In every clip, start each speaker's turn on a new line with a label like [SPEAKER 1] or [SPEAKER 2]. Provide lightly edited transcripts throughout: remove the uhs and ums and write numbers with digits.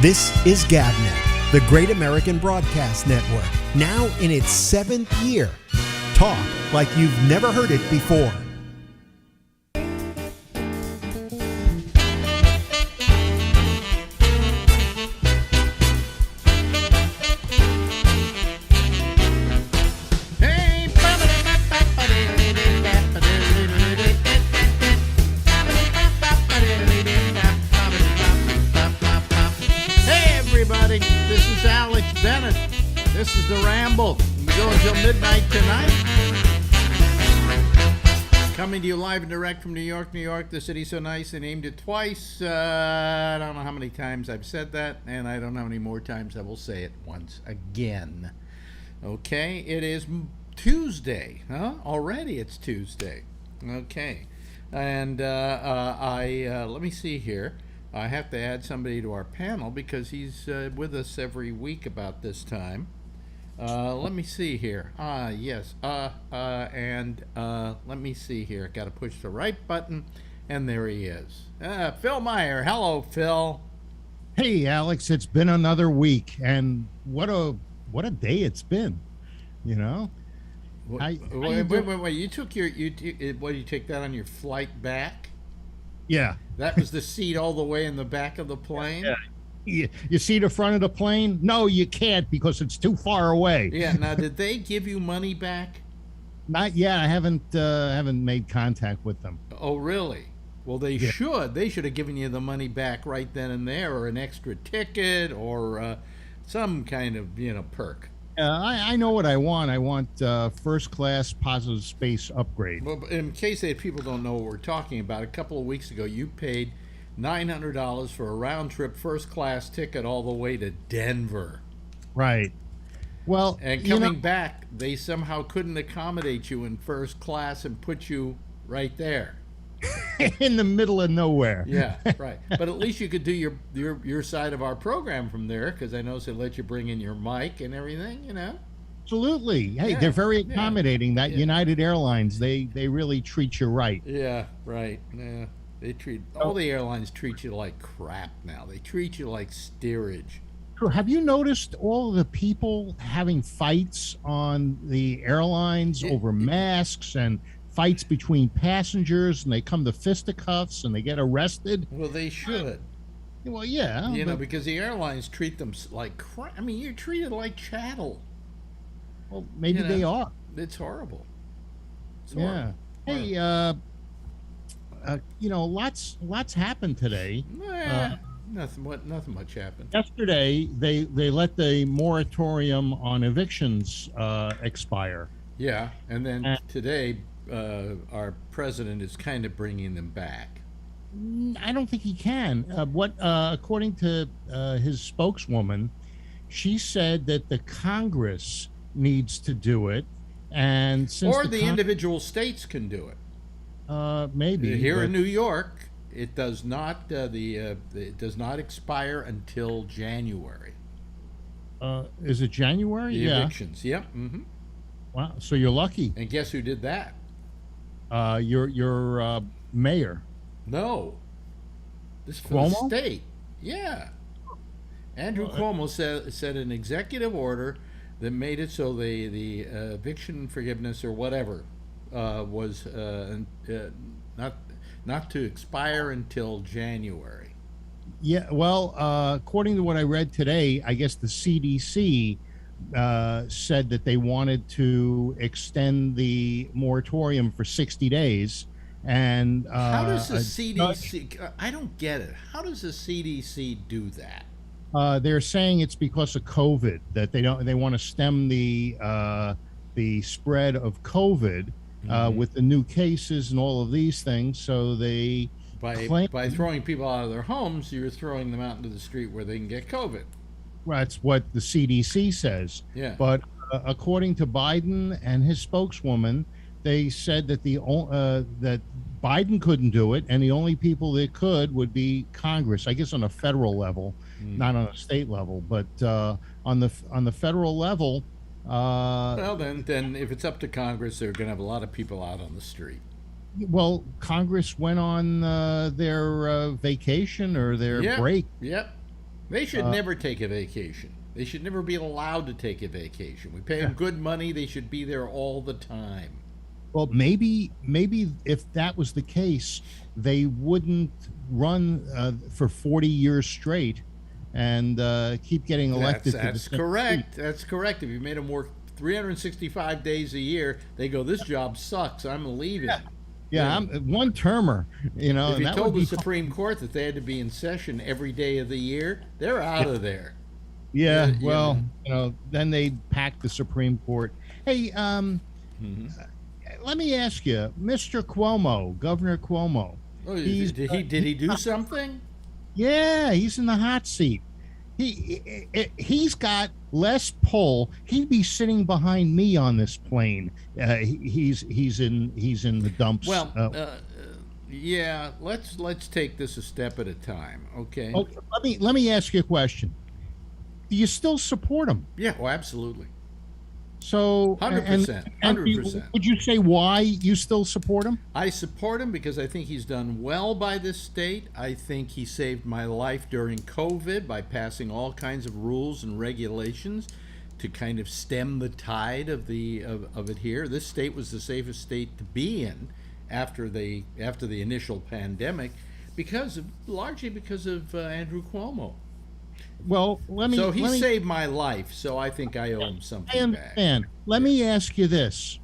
[SPEAKER 1] This is GabNet, the Great American Broadcast Network, now in its 7th year. Talk like you've never heard it before.
[SPEAKER 2] This is Alex Bennett. This is the Ramble. We go until midnight tonight. Coming to you live and direct from New York, New York, the city so nice they named it twice. I don't know how many times I've said that, and I don't know how many more times I will say it once again. Okay, it is Tuesday. Huh? Already it's Tuesday. Okay, and let me see here. I have to add somebody to our panel because he's with us every week about this time. Let me see here. Yes. And let me see here. Got to push the right button, and there he is. Phil Meyer. Hello, Phil.
[SPEAKER 3] Hey, Alex. It's been another week, and what a day it's been. You know.
[SPEAKER 2] Wait. You took you take that on your flight back?
[SPEAKER 3] Yeah.
[SPEAKER 2] That was the seat all the way in the back of the plane?
[SPEAKER 3] Yeah. You see the front of the plane? No, you can't because it's too far away.
[SPEAKER 2] Yeah. Now, did they give you money back?
[SPEAKER 3] Not yet. I haven't made contact with them.
[SPEAKER 2] Oh, really? Well, they should. They should have given you the money back right then and there, or an extra ticket, or some kind of perk.
[SPEAKER 3] I know what I want. I want first class positive space upgrade.
[SPEAKER 2] Well, in case people don't know what we're talking about, a couple of weeks ago you paid $900 for a round trip first class ticket all the way to Denver.
[SPEAKER 3] Right. Well,
[SPEAKER 2] and coming back, they somehow couldn't accommodate you in first class and put you right there.
[SPEAKER 3] In the middle of nowhere.
[SPEAKER 2] Yeah, right. But at least you could do your side of our program from there, because I know they let you bring in your mic and everything,
[SPEAKER 3] Absolutely. Hey, they're very accommodating. That United Airlines, they really treat you right.
[SPEAKER 2] Yeah, right. Yeah, all the airlines treat you like crap now. They treat you like steerage.
[SPEAKER 3] Have you noticed all the people having fights on the airlines over masks and fights between passengers, and they come to fisticuffs and they get arrested?
[SPEAKER 2] Well, they should.
[SPEAKER 3] Well, yeah.
[SPEAKER 2] Because the airlines treat them like crap. I mean, you're treated like chattel.
[SPEAKER 3] Well, maybe they are.
[SPEAKER 2] It's horrible.
[SPEAKER 3] Horrible. Hey, lots happened today.
[SPEAKER 2] Nothing much happened.
[SPEAKER 3] Yesterday, they let the moratorium on evictions expire.
[SPEAKER 2] Yeah, and then today, our president is kind of bringing them back.
[SPEAKER 3] I don't think he can. According to his spokeswoman, she said that the Congress needs to do it, and since
[SPEAKER 2] the individual states can do it.
[SPEAKER 3] Maybe
[SPEAKER 2] here in New York, it does not. It does not expire until January.
[SPEAKER 3] Is it January?
[SPEAKER 2] The evictions. Yep. Mm-hmm.
[SPEAKER 3] Wow. So you're lucky.
[SPEAKER 2] And guess who did that?
[SPEAKER 3] Your mayor.
[SPEAKER 2] No. This is for
[SPEAKER 3] Cuomo?
[SPEAKER 2] the state. Yeah. Andrew Cuomo said an executive order that made it so the eviction forgiveness or whatever was not to expire until January.
[SPEAKER 3] Yeah. Well, according to what I read today, I guess the CDC said that they wanted to extend the moratorium for 60 days. And
[SPEAKER 2] how does the CDC? I don't get it. How does the CDC do that?
[SPEAKER 3] They're saying it's because of COVID, that they want to stem the spread of COVID with the new cases and all of these things. So they
[SPEAKER 2] by throwing people out of their homes, you're throwing them out into the street where they can get COVID.
[SPEAKER 3] That's what the CDC says.
[SPEAKER 2] Yeah.
[SPEAKER 3] But according to Biden and his spokeswoman, they said that that Biden couldn't do it, and the only people that could would be Congress. I guess on a federal level, not on a state level, but on the federal level.
[SPEAKER 2] Well, then if it's up to Congress, they're going to have a lot of people out on the street.
[SPEAKER 3] Well, Congress went on their vacation or their break.
[SPEAKER 2] Yep. They should never take a vacation. They should never be allowed to take a vacation. We pay them good money. They should be there all the time.
[SPEAKER 3] Well, maybe if that was the case, they wouldn't run for 40 years straight and keep getting elected.
[SPEAKER 2] That's correct. That's correct. If you made them work 365 days a year, they go, this job sucks. I'm leaving.
[SPEAKER 3] Yeah, I'm one termer. You know,
[SPEAKER 2] if you
[SPEAKER 3] that
[SPEAKER 2] told
[SPEAKER 3] would
[SPEAKER 2] the
[SPEAKER 3] be
[SPEAKER 2] Supreme Court that they had to be in session every day of the year, they're out of there.
[SPEAKER 3] Yeah, well, then they pack the Supreme Court. Hey, let me ask you, Mr. Cuomo, Governor Cuomo.
[SPEAKER 2] Oh, did he do something?
[SPEAKER 3] Yeah, he's in the hot seat. He's got less pull. He'd be sitting behind me on this plane. He's in the dumps.
[SPEAKER 2] Well, yeah. Let's take this a step at a time. Okay.
[SPEAKER 3] Let me ask you a question. Do you still support him?
[SPEAKER 2] Yeah. Well, absolutely.
[SPEAKER 3] So
[SPEAKER 2] 100%. 100%.
[SPEAKER 3] Would you say why you still support him?
[SPEAKER 2] I support him because I think he's done well by this state. I think he saved my life during COVID by passing all kinds of rules and regulations to kind of stem the tide of it here. This state was the safest state to be in after the initial pandemic largely because of Andrew Cuomo.
[SPEAKER 3] Well,
[SPEAKER 2] he saved my life, so I think I owe him something.
[SPEAKER 3] I understand. Let me ask you this: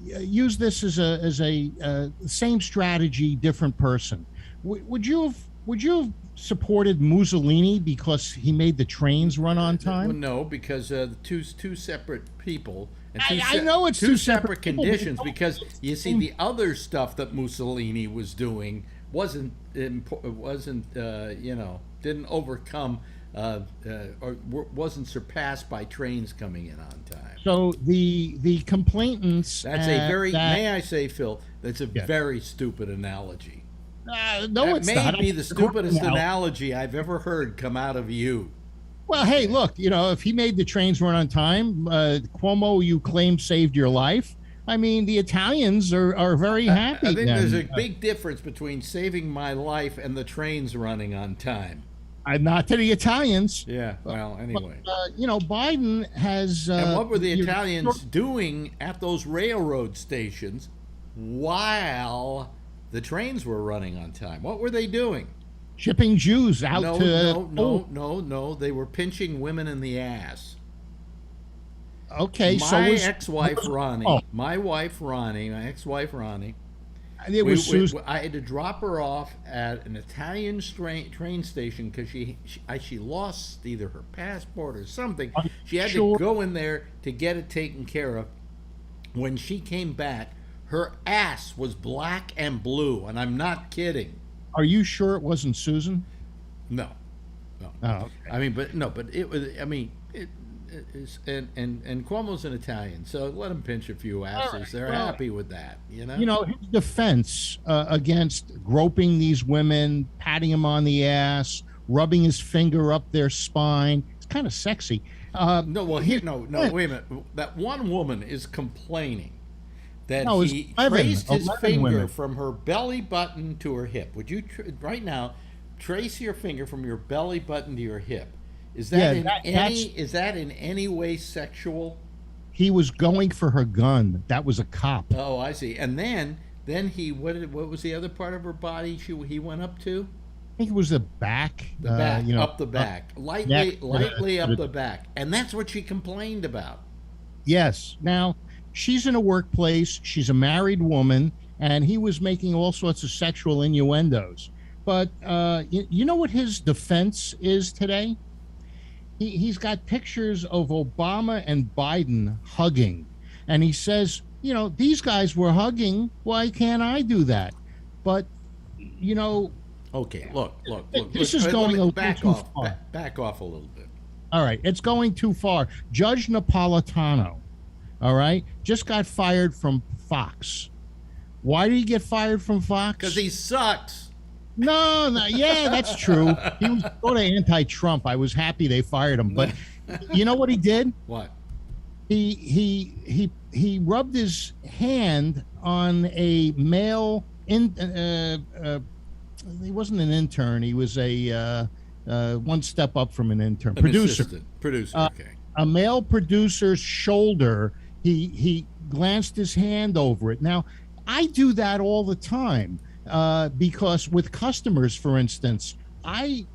[SPEAKER 3] use this as a same strategy, different person. Would you have supported Mussolini because he made the trains run on time?
[SPEAKER 2] Well, no, because two separate people. And
[SPEAKER 3] I know it's
[SPEAKER 2] two separate conditions. Because you see, the other stuff that Mussolini was doing didn't overcome or wasn't surpassed by trains coming in on time.
[SPEAKER 3] So the complainants.
[SPEAKER 2] May I say, Phil, that's a very stupid analogy.
[SPEAKER 3] No, it's not.
[SPEAKER 2] That may be the stupidest analogy I've ever heard come out of you.
[SPEAKER 3] Well, hey, look, if he made the trains run on time, Cuomo, you claim saved your life. I mean, the Italians are very happy.
[SPEAKER 2] I think there's a big difference between saving my life and the trains running on time.
[SPEAKER 3] Not to the Italians.
[SPEAKER 2] Yeah, well, anyway.
[SPEAKER 3] But, Biden has...
[SPEAKER 2] and what were the Italians doing at those railroad stations while the trains were running on time? What were they doing?
[SPEAKER 3] Shipping Jews out to...
[SPEAKER 2] No. They were pinching women in the ass.
[SPEAKER 3] Okay,
[SPEAKER 2] my ex-wife Ronnie, my ex-wife Ronnie, I had to drop her off at an Italian train station because she lost either her passport or something. She had to go in there to get it taken care of. When she came back, her ass was black and blue, and I'm not kidding.
[SPEAKER 3] Are you sure it wasn't Susan?
[SPEAKER 2] No.
[SPEAKER 3] Oh, okay.
[SPEAKER 2] I mean, but it was. I mean, and Cuomo's an Italian, so let him pinch a few asses. Right. They're happy with that,
[SPEAKER 3] his defense against groping these women, patting them on the ass, rubbing his finger up their spine. It's kind of sexy.
[SPEAKER 2] Wait a minute. That one woman is complaining that he traced his finger from her belly button to her hip. Would you right now trace your finger from your belly button to your hip? Is that in any way sexual?
[SPEAKER 3] He was going for her gun. That was a cop.
[SPEAKER 2] Oh, I see. And then he what was the other part of her body he went up to?
[SPEAKER 3] I think it was the back.
[SPEAKER 2] The back, up the back, lightly up the back, and that's what she complained about.
[SPEAKER 3] Yes. Now she's in a workplace. She's a married woman, and he was making all sorts of sexual innuendos. But you know what his defense is today? He's got pictures of Obama and Biden hugging. And he says, these guys were hugging. Why can't I do that? But,
[SPEAKER 2] Okay, look.
[SPEAKER 3] This is going a little too far.
[SPEAKER 2] Back off a little bit.
[SPEAKER 3] All right, it's going too far. Judge Napolitano, all right, just got fired from Fox. Why did he get fired from Fox?
[SPEAKER 2] Because he sucks.
[SPEAKER 3] No, yeah, that's true. He was sort of anti-Trump. I was happy they fired him, but you know what he did?
[SPEAKER 2] What?
[SPEAKER 3] He rubbed his hand on a male he wasn't an intern. He was a one step up from an intern.
[SPEAKER 2] An
[SPEAKER 3] Producer.
[SPEAKER 2] assistant. Producer, okay.
[SPEAKER 3] A male producer's shoulder. He glanced his hand over it. Now, I do that all the time because with customers, for instance, I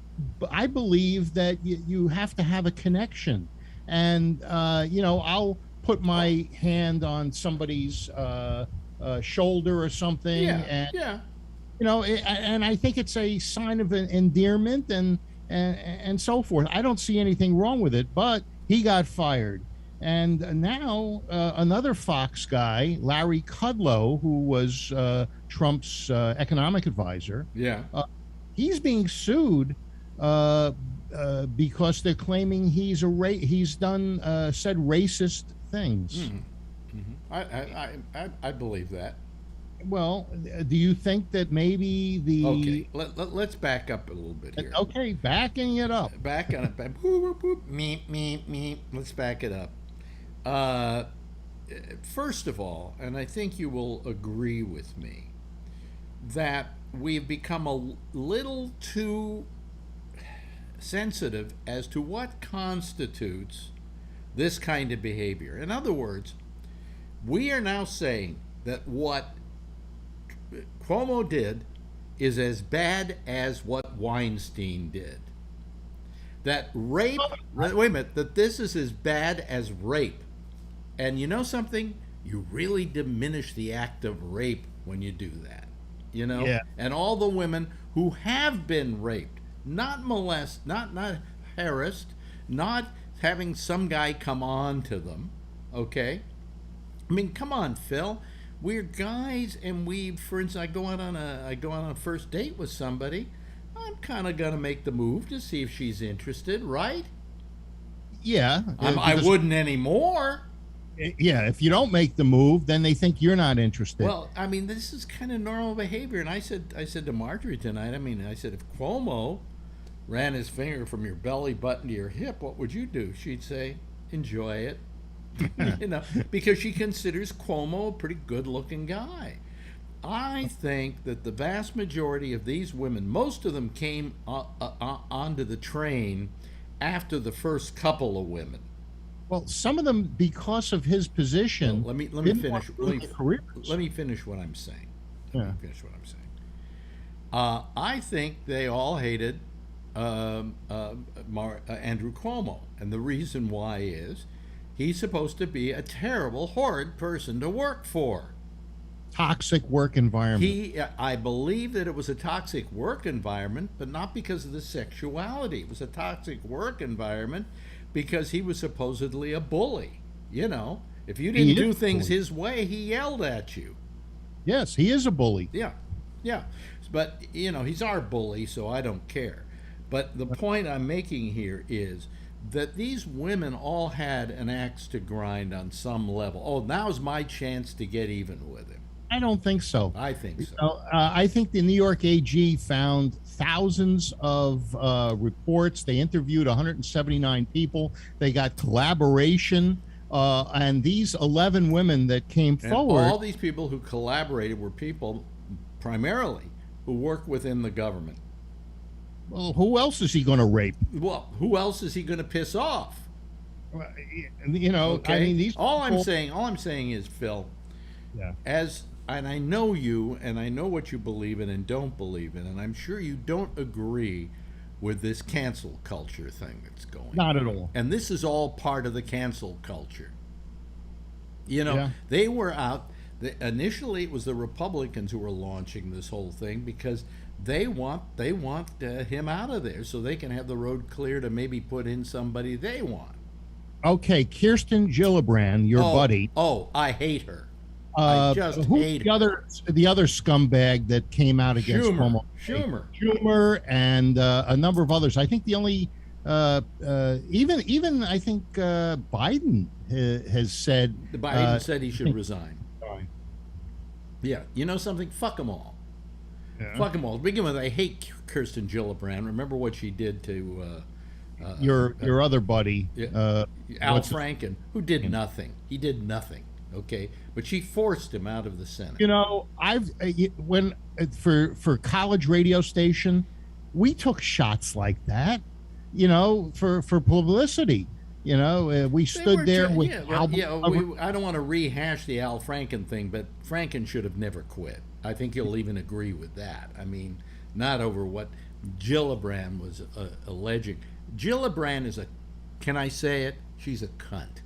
[SPEAKER 3] believe that you have to have a connection, and I'll put my hand on somebody's shoulder or something, and and I think it's a sign of an endearment and so forth. I don't see anything wrong with it, but he got fired. And now another Fox guy, Larry Kudlow, who was Trump's economic advisor, he's being sued because they're claiming he's done said racist things.
[SPEAKER 2] I believe that.
[SPEAKER 3] Well, do you think that maybe the
[SPEAKER 2] let's back up a little bit here.
[SPEAKER 3] Okay, backing it up.
[SPEAKER 2] Back on it. Me. Let's back it up. First of all, and I think you will agree with me, that we've become a little too sensitive as to what constitutes this kind of behavior. In other words, we are now saying that what Cuomo did is as bad as what Weinstein did. That rape, wait a minute, that this is as bad as rape. And you know something? You really diminish the act of rape when you do that. You know?
[SPEAKER 3] Yeah.
[SPEAKER 2] And all the women who have been raped, not molested, not harassed, not having some guy come on to them, okay? I mean, come on, Phil. We're guys, and for instance, I go out on a first date with somebody. I'm kind of gonna make the move to see if she's interested, right?
[SPEAKER 3] Yeah,
[SPEAKER 2] I wouldn't anymore.
[SPEAKER 3] Yeah, if you don't make the move, then they think you're not interested.
[SPEAKER 2] Well, I mean, this is kind of normal behavior. And I said to Marjorie tonight, I said, if Cuomo ran his finger from your belly button to your hip, what would you do? She'd say, enjoy it. Because she considers Cuomo a pretty good-looking guy. I think that the vast majority of these women, most of them came onto the train after the first couple of women.
[SPEAKER 3] Well, some of them, because of his position.
[SPEAKER 2] Well, let me finish. Let me finish what I'm saying. I think they all hated Andrew Cuomo, and the reason why is he's supposed to be a terrible, horrid person to work for.
[SPEAKER 3] Toxic work environment.
[SPEAKER 2] I believe that it was a toxic work environment, but not because of the sexuality. It was a toxic work environment because he was supposedly a bully. If you didn't do things his way, he yelled at you.
[SPEAKER 3] Yes, he is a bully.
[SPEAKER 2] Yeah. But, he's our bully, so I don't care. But the point I'm making here is that these women all had an axe to grind on some level. Oh, now's my chance to get even with him.
[SPEAKER 3] I don't think so.
[SPEAKER 2] I think so.
[SPEAKER 3] I think the New York AG found thousands of reports. They interviewed 179 people. They got collaboration. And these 11 women that came forward.
[SPEAKER 2] All these people who collaborated were people primarily who work within the government.
[SPEAKER 3] Well, who else is he going to rape?
[SPEAKER 2] Well, who else is he going to piss off?
[SPEAKER 3] Okay. I mean, these.
[SPEAKER 2] All I'm saying is, Phil.
[SPEAKER 3] Yeah.
[SPEAKER 2] And I know you, and I know what you believe in and don't believe in, and I'm sure you don't agree with this cancel culture thing that's going on.
[SPEAKER 3] Not at all.
[SPEAKER 2] And this is all part of the cancel culture. They were out. Initially, it was the Republicans who were launching this whole thing because they want him out of there so they can have the road clear to maybe put in somebody they want.
[SPEAKER 3] Okay, Kirsten Gillibrand, your buddy.
[SPEAKER 2] Oh, I hate her. I just hate her.
[SPEAKER 3] The other scumbag that came out against Cuomo. Schumer and a number of others. I think the only even I think Biden has said.
[SPEAKER 2] Biden said he should resign.
[SPEAKER 3] Sorry.
[SPEAKER 2] Yeah, you know something? Fuck them all.
[SPEAKER 3] Yeah.
[SPEAKER 2] Fuck them all. To begin with, I hate Kirsten Gillibrand. Remember what she did to
[SPEAKER 3] your other buddy,
[SPEAKER 2] Al Franken, who did nothing. He did nothing. Okay, but she forced him out of the Senate.
[SPEAKER 3] I've for college radio station, we took shots like that, for publicity. We
[SPEAKER 2] They
[SPEAKER 3] stood
[SPEAKER 2] were
[SPEAKER 3] there
[SPEAKER 2] tr-
[SPEAKER 3] with
[SPEAKER 2] yeah, well,
[SPEAKER 3] album
[SPEAKER 2] yeah. I don't want to rehash the Al Franken thing, but Franken should have never quit. I think you'll even agree with that. I mean, not over what Gillibrand was alleging. Gillibrand is can I say it? She's a cunt.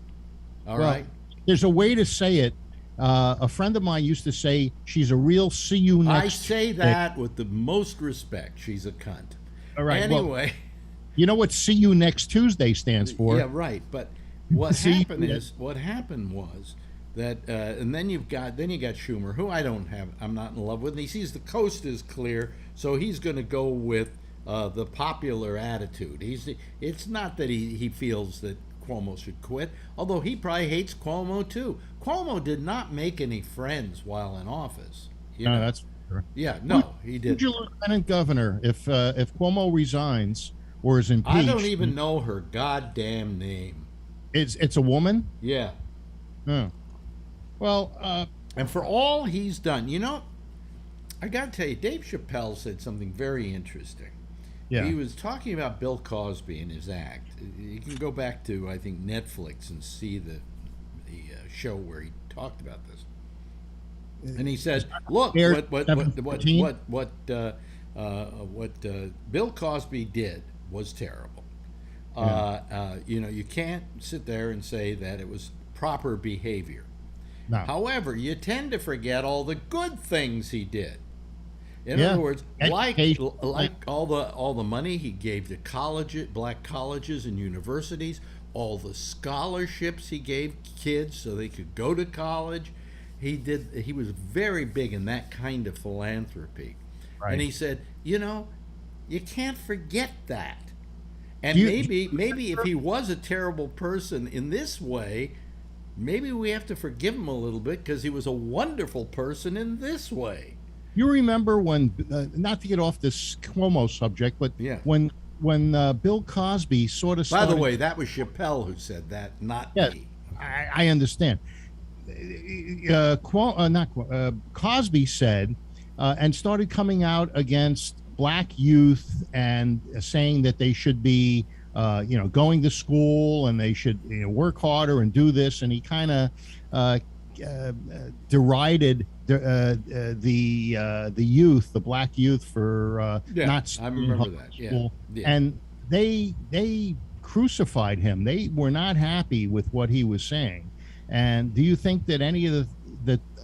[SPEAKER 2] All
[SPEAKER 3] well,
[SPEAKER 2] right.
[SPEAKER 3] there's a way to say it. A friend of mine used to say she's a real see you next.
[SPEAKER 2] I say that with the most respect. She's a cunt.
[SPEAKER 3] All right. Well,
[SPEAKER 2] Anyway.
[SPEAKER 3] you know what see you next Tuesday stands for?
[SPEAKER 2] Yeah, right. But what happened was that, and then you got Schumer, who I'm not in love with. And he sees the coast is clear, so he's going to go with the popular attitude. It's not that he feels that Cuomo should quit, although he probably hates Cuomo too. Cuomo did not make any friends while in office.
[SPEAKER 3] No, that's true.
[SPEAKER 2] Yeah, no, he didn't.
[SPEAKER 3] Who's your lieutenant governor if Cuomo resigns or is impeached?
[SPEAKER 2] I don't even know her goddamn name.
[SPEAKER 3] It's a woman?
[SPEAKER 2] Yeah.
[SPEAKER 3] Oh. Well,
[SPEAKER 2] and for all he's done, I got to tell you, Dave Chappelle said something very interesting.
[SPEAKER 3] yeah.
[SPEAKER 2] He was talking about Bill Cosby and his act. You can go back to, I think, Netflix and see the show where he talked about this. And he said, "Look, what Bill Cosby did was terrible. You can't sit there and say that it was proper behavior.
[SPEAKER 3] No.
[SPEAKER 2] However, you tend to forget all the good things he did. In
[SPEAKER 3] Yeah.
[SPEAKER 2] other words, like
[SPEAKER 3] Education.
[SPEAKER 2] all the money he gave to black colleges and universities, all the scholarships he gave kids so they could go to college. He was very big in that kind of philanthropy."
[SPEAKER 3] Right.
[SPEAKER 2] And he said, you can't forget that. And
[SPEAKER 3] Do
[SPEAKER 2] maybe if he was a terrible person in this way, maybe we have to forgive him a little bit because he was a wonderful person in this way.
[SPEAKER 3] You remember when, not to get off this Cuomo subject, but
[SPEAKER 2] Yeah.
[SPEAKER 3] when Bill Cosby sort of
[SPEAKER 2] By
[SPEAKER 3] started,
[SPEAKER 2] the way, that was Chappelle who said that, not
[SPEAKER 3] Yes.
[SPEAKER 2] me.
[SPEAKER 3] I understand. Cosby said, and started coming out against black youth and saying that they should be, going to school and they should work harder and do this. And he kind of derided the youth, the black youth, for not.
[SPEAKER 2] I remember that.
[SPEAKER 3] School.
[SPEAKER 2] Yeah.
[SPEAKER 3] And they crucified him. They were not happy with what he was saying. And do you think that any of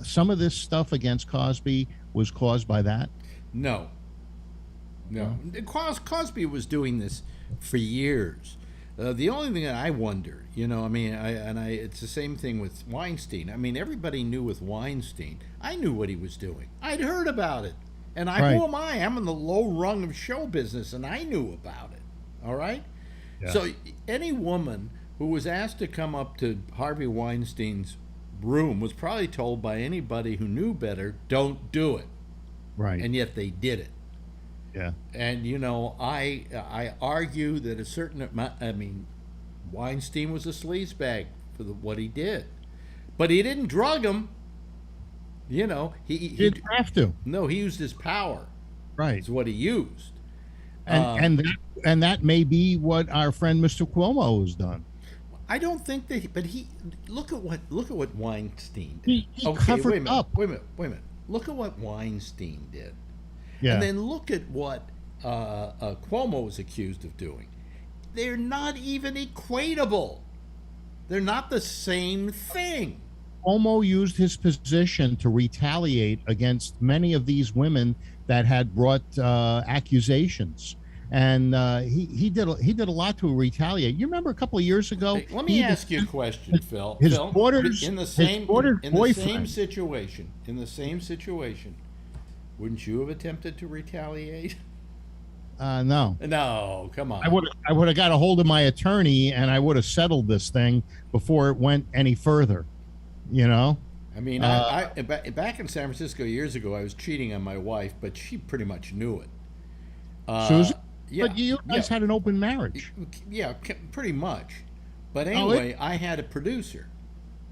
[SPEAKER 3] some of this stuff against Cosby was caused by that?
[SPEAKER 2] No. Cosby was doing this for years. The only thing that I wonder, it's the same thing with Weinstein. I mean, everybody knew with Weinstein. I knew what he was doing. I'd heard about it. And
[SPEAKER 3] Right.
[SPEAKER 2] who am I? I'm in the low rung of show business, and I knew about it. All right?
[SPEAKER 3] Yeah.
[SPEAKER 2] So any woman who was asked to come up to Harvey Weinstein's room was probably told by anybody who knew better, don't do it.
[SPEAKER 3] Right.
[SPEAKER 2] And yet they did it.
[SPEAKER 3] Yeah.
[SPEAKER 2] And I argue that Weinstein was a sleazebag for what he did, but he didn't drug him. He
[SPEAKER 3] Didn't have to.
[SPEAKER 2] No, he used his power.
[SPEAKER 3] Right.
[SPEAKER 2] Is what he used.
[SPEAKER 3] And that may be what our friend Mr. Cuomo has done.
[SPEAKER 2] I don't think that, but look at what Weinstein did.
[SPEAKER 3] He covered up.
[SPEAKER 2] Wait a minute. Look at what Weinstein did.
[SPEAKER 3] Yeah.
[SPEAKER 2] And then look at what Cuomo was accused of doing. They're not even equatable. They're not the same thing.
[SPEAKER 3] Cuomo used his position to retaliate against many of these women that had brought accusations, and he did a lot to retaliate. You remember a couple of years ago?
[SPEAKER 2] Hey, let me ask you a question, Phil.
[SPEAKER 3] His
[SPEAKER 2] Phil,
[SPEAKER 3] daughter's
[SPEAKER 2] in the
[SPEAKER 3] boyfriend.
[SPEAKER 2] same situation, wouldn't you have attempted to retaliate?
[SPEAKER 3] No.
[SPEAKER 2] No, come on.
[SPEAKER 3] I would have got a hold of my attorney and I would have settled this thing before it went any further.
[SPEAKER 2] I mean, I back in San Francisco years ago, I was cheating on my wife, but she pretty much knew it.
[SPEAKER 3] Susan?
[SPEAKER 2] Yeah,
[SPEAKER 3] But you guys had an open marriage.
[SPEAKER 2] yeah, pretty much. But anyway, I had a producer.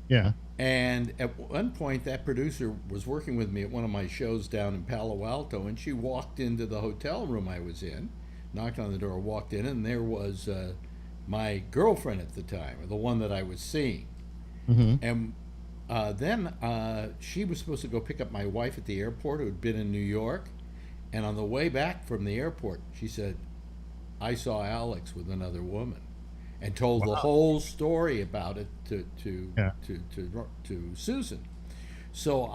[SPEAKER 3] Yeah.
[SPEAKER 2] And at one point, that producer was working with me at one of my shows down in Palo Alto, and she walked into the hotel room I was in, knocked on the door, walked in, and there was my girlfriend at the time, or the one that I was seeing.
[SPEAKER 3] Hmm.
[SPEAKER 2] And then she was supposed to go pick up my wife at the airport, who had been in New York. And on the way back from the airport, she said, I saw Alex with another woman, and told the whole story about it
[SPEAKER 3] Yeah.
[SPEAKER 2] to Susan. So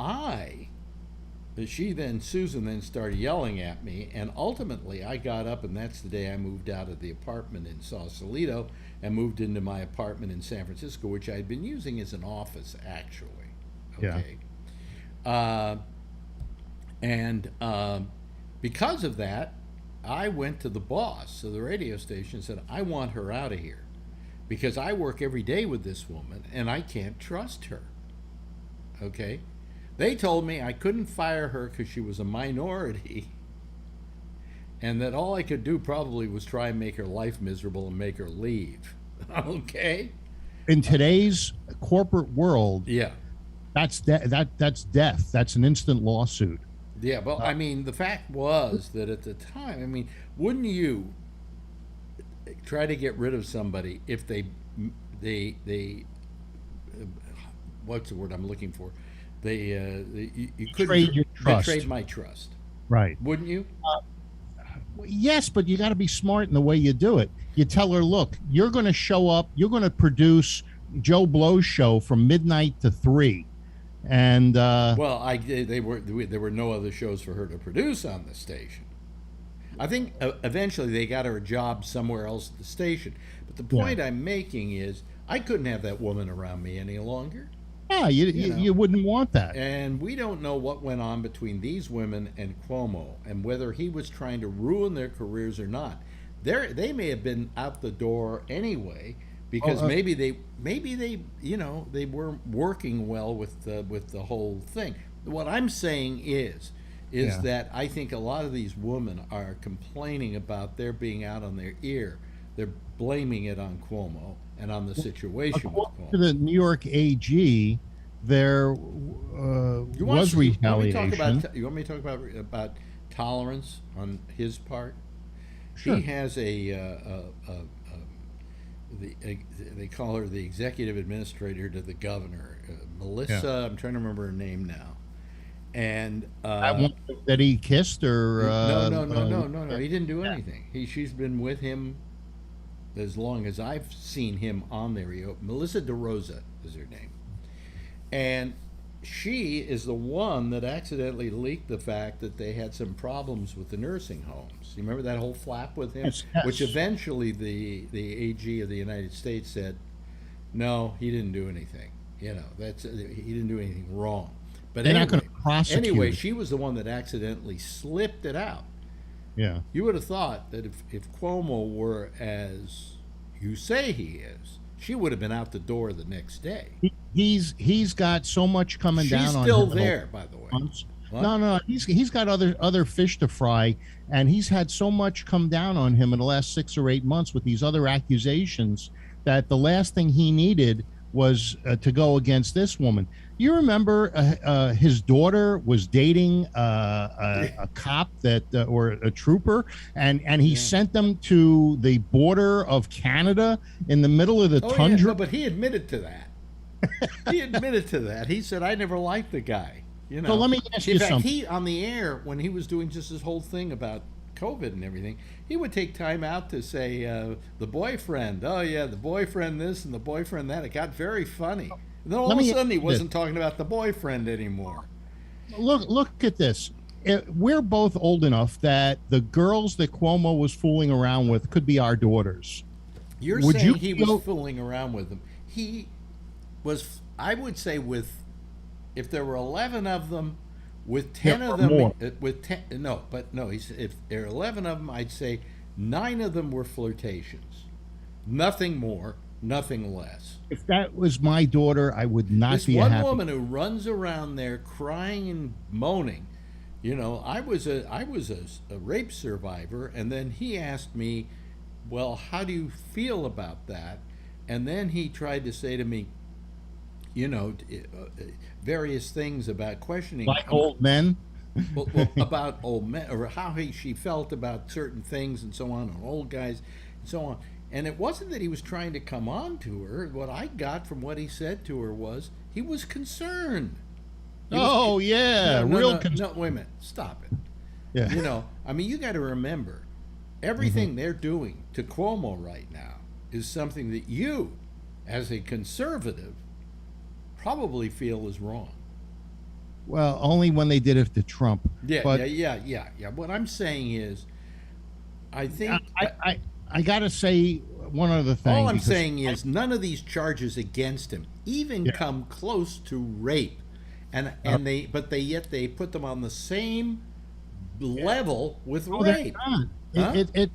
[SPEAKER 2] Susan then started yelling at me, and ultimately I got up, and that's the day I moved out of the apartment in Sausalito and moved into my apartment in San Francisco, which I'd been using as an office, actually.
[SPEAKER 3] Yeah.
[SPEAKER 2] Okay. And because of that, I went to the boss of the radio station and said, I want her out of here, because I work every day with this woman and I can't trust her. Okay? They told me I couldn't fire her because she was a minority, and that all I could do probably was try and make her life miserable and make her leave. Okay?
[SPEAKER 3] In today's corporate world,
[SPEAKER 2] Yeah.
[SPEAKER 3] that's that's death. That's an instant lawsuit.
[SPEAKER 2] Yeah, well, I mean, the fact was that at the time, I mean, wouldn't you try to get rid of somebody if they what's the word I'm looking for? You couldn't
[SPEAKER 3] Betrayed your trust.
[SPEAKER 2] betrayed my trust,
[SPEAKER 3] Right.
[SPEAKER 2] wouldn't you?
[SPEAKER 3] Yes, but you got to be smart in the way you do it. You tell her, look, you're going to show up, you're going to produce Joe Blow's show from midnight to 3. And
[SPEAKER 2] Well, there were no other shows for her to produce on the station. I think eventually they got her a job somewhere else at the station. But the point I'm making is I couldn't have that woman around me any longer.
[SPEAKER 3] yeah,
[SPEAKER 2] know.
[SPEAKER 3] you wouldn't want that.
[SPEAKER 2] And we don't know what went on between these women and Cuomo, and whether he was trying to ruin their careers or not. They may have been out the door anyway, because maybe they they weren't working well with the whole thing. What I'm saying is
[SPEAKER 3] Yeah.
[SPEAKER 2] that I think a lot of these women are complaining about their being out on their ear. They're blaming it on Cuomo and on the situation with
[SPEAKER 3] According to
[SPEAKER 2] Cuomo.
[SPEAKER 3] the New York AG, there was retaliation.
[SPEAKER 2] You want me to talk about tolerance on his part?
[SPEAKER 3] Sure.
[SPEAKER 2] He has they call her the executive administrator to the governor, Melissa.
[SPEAKER 3] Yeah.
[SPEAKER 2] I'm trying to remember her name now. And
[SPEAKER 3] That one that he kissed, or
[SPEAKER 2] no. He didn't do anything. She's been with him as long as I've seen him on there. Melissa DeRosa is her name, and she is the one that accidentally leaked the fact that they had some problems with the nursing homes. You remember that whole flap with him,
[SPEAKER 3] Yes.
[SPEAKER 2] which eventually the AG of the United States said, no, he didn't do anything. He didn't do anything wrong. But
[SPEAKER 3] They're not
[SPEAKER 2] anyway,
[SPEAKER 3] gonna prosecute
[SPEAKER 2] anyway,
[SPEAKER 3] it.
[SPEAKER 2] she was the one that accidentally slipped it out.
[SPEAKER 3] Yeah.
[SPEAKER 2] You would have thought that if Cuomo were as you say he is, she would have been out the door the next day.
[SPEAKER 3] He's got so much coming down
[SPEAKER 2] She's
[SPEAKER 3] on
[SPEAKER 2] still
[SPEAKER 3] him.
[SPEAKER 2] there, by the way. What?
[SPEAKER 3] No, he's got other fish to fry, and he's had so much come down on him in the last 6 or 8 months with these other accusations that the last thing he needed was to go against this woman. You remember his daughter was dating a cop or a trooper, and he sent them to the border of Canada in the middle of the tundra.
[SPEAKER 2] Yeah, no, but he admitted to that. He admitted to that. He said, I never liked the guy.
[SPEAKER 3] So let me ask you
[SPEAKER 2] In fact,
[SPEAKER 3] something.
[SPEAKER 2] he, on the air, when he was doing just this whole thing about COVID and everything, he would take time out to say, the boyfriend, oh yeah, the boyfriend this and the boyfriend that. It got very funny. And then all of a sudden he wasn't talking about the boyfriend anymore.
[SPEAKER 3] Look at this. We're both old enough that the girls that Cuomo was fooling around with could be our daughters.
[SPEAKER 2] You're
[SPEAKER 3] Would
[SPEAKER 2] saying
[SPEAKER 3] you
[SPEAKER 2] he
[SPEAKER 3] feel-
[SPEAKER 2] was fooling around with them. He was, I would say, if there were 11 of them, with 10
[SPEAKER 3] Yeah,
[SPEAKER 2] of
[SPEAKER 3] or
[SPEAKER 2] them,
[SPEAKER 3] more.
[SPEAKER 2] if there are 11 of them, I'd say 9 of them were flirtations. Nothing more, nothing less.
[SPEAKER 3] If that was my daughter, I would not
[SPEAKER 2] This
[SPEAKER 3] be
[SPEAKER 2] one
[SPEAKER 3] happy.
[SPEAKER 2] woman who runs around there crying and moaning. I was a rape survivor, and then he asked me, well, how do you feel about that? And then he tried to say to me, various things about questioning
[SPEAKER 3] Like old men.
[SPEAKER 2] about old men, or how she felt about certain things and so on old guys and so on. And it wasn't that he was trying to come on to her. What I got from what he said to her was he was concerned.
[SPEAKER 3] Oh, yeah.
[SPEAKER 2] No, wait a minute. Stop it.
[SPEAKER 3] Yeah.
[SPEAKER 2] I mean, you got to remember, everything they're doing to Cuomo right now is something that you, as a conservative, probably feel is wrong.
[SPEAKER 3] Well, only when they did it to Trump.
[SPEAKER 2] Yeah,
[SPEAKER 3] But
[SPEAKER 2] yeah. What I'm saying is, I think
[SPEAKER 3] I got to say one other thing.
[SPEAKER 2] all I'm saying is none of these charges against him even come close to rape, and yet they put them on the same level with rape.
[SPEAKER 3] Huh?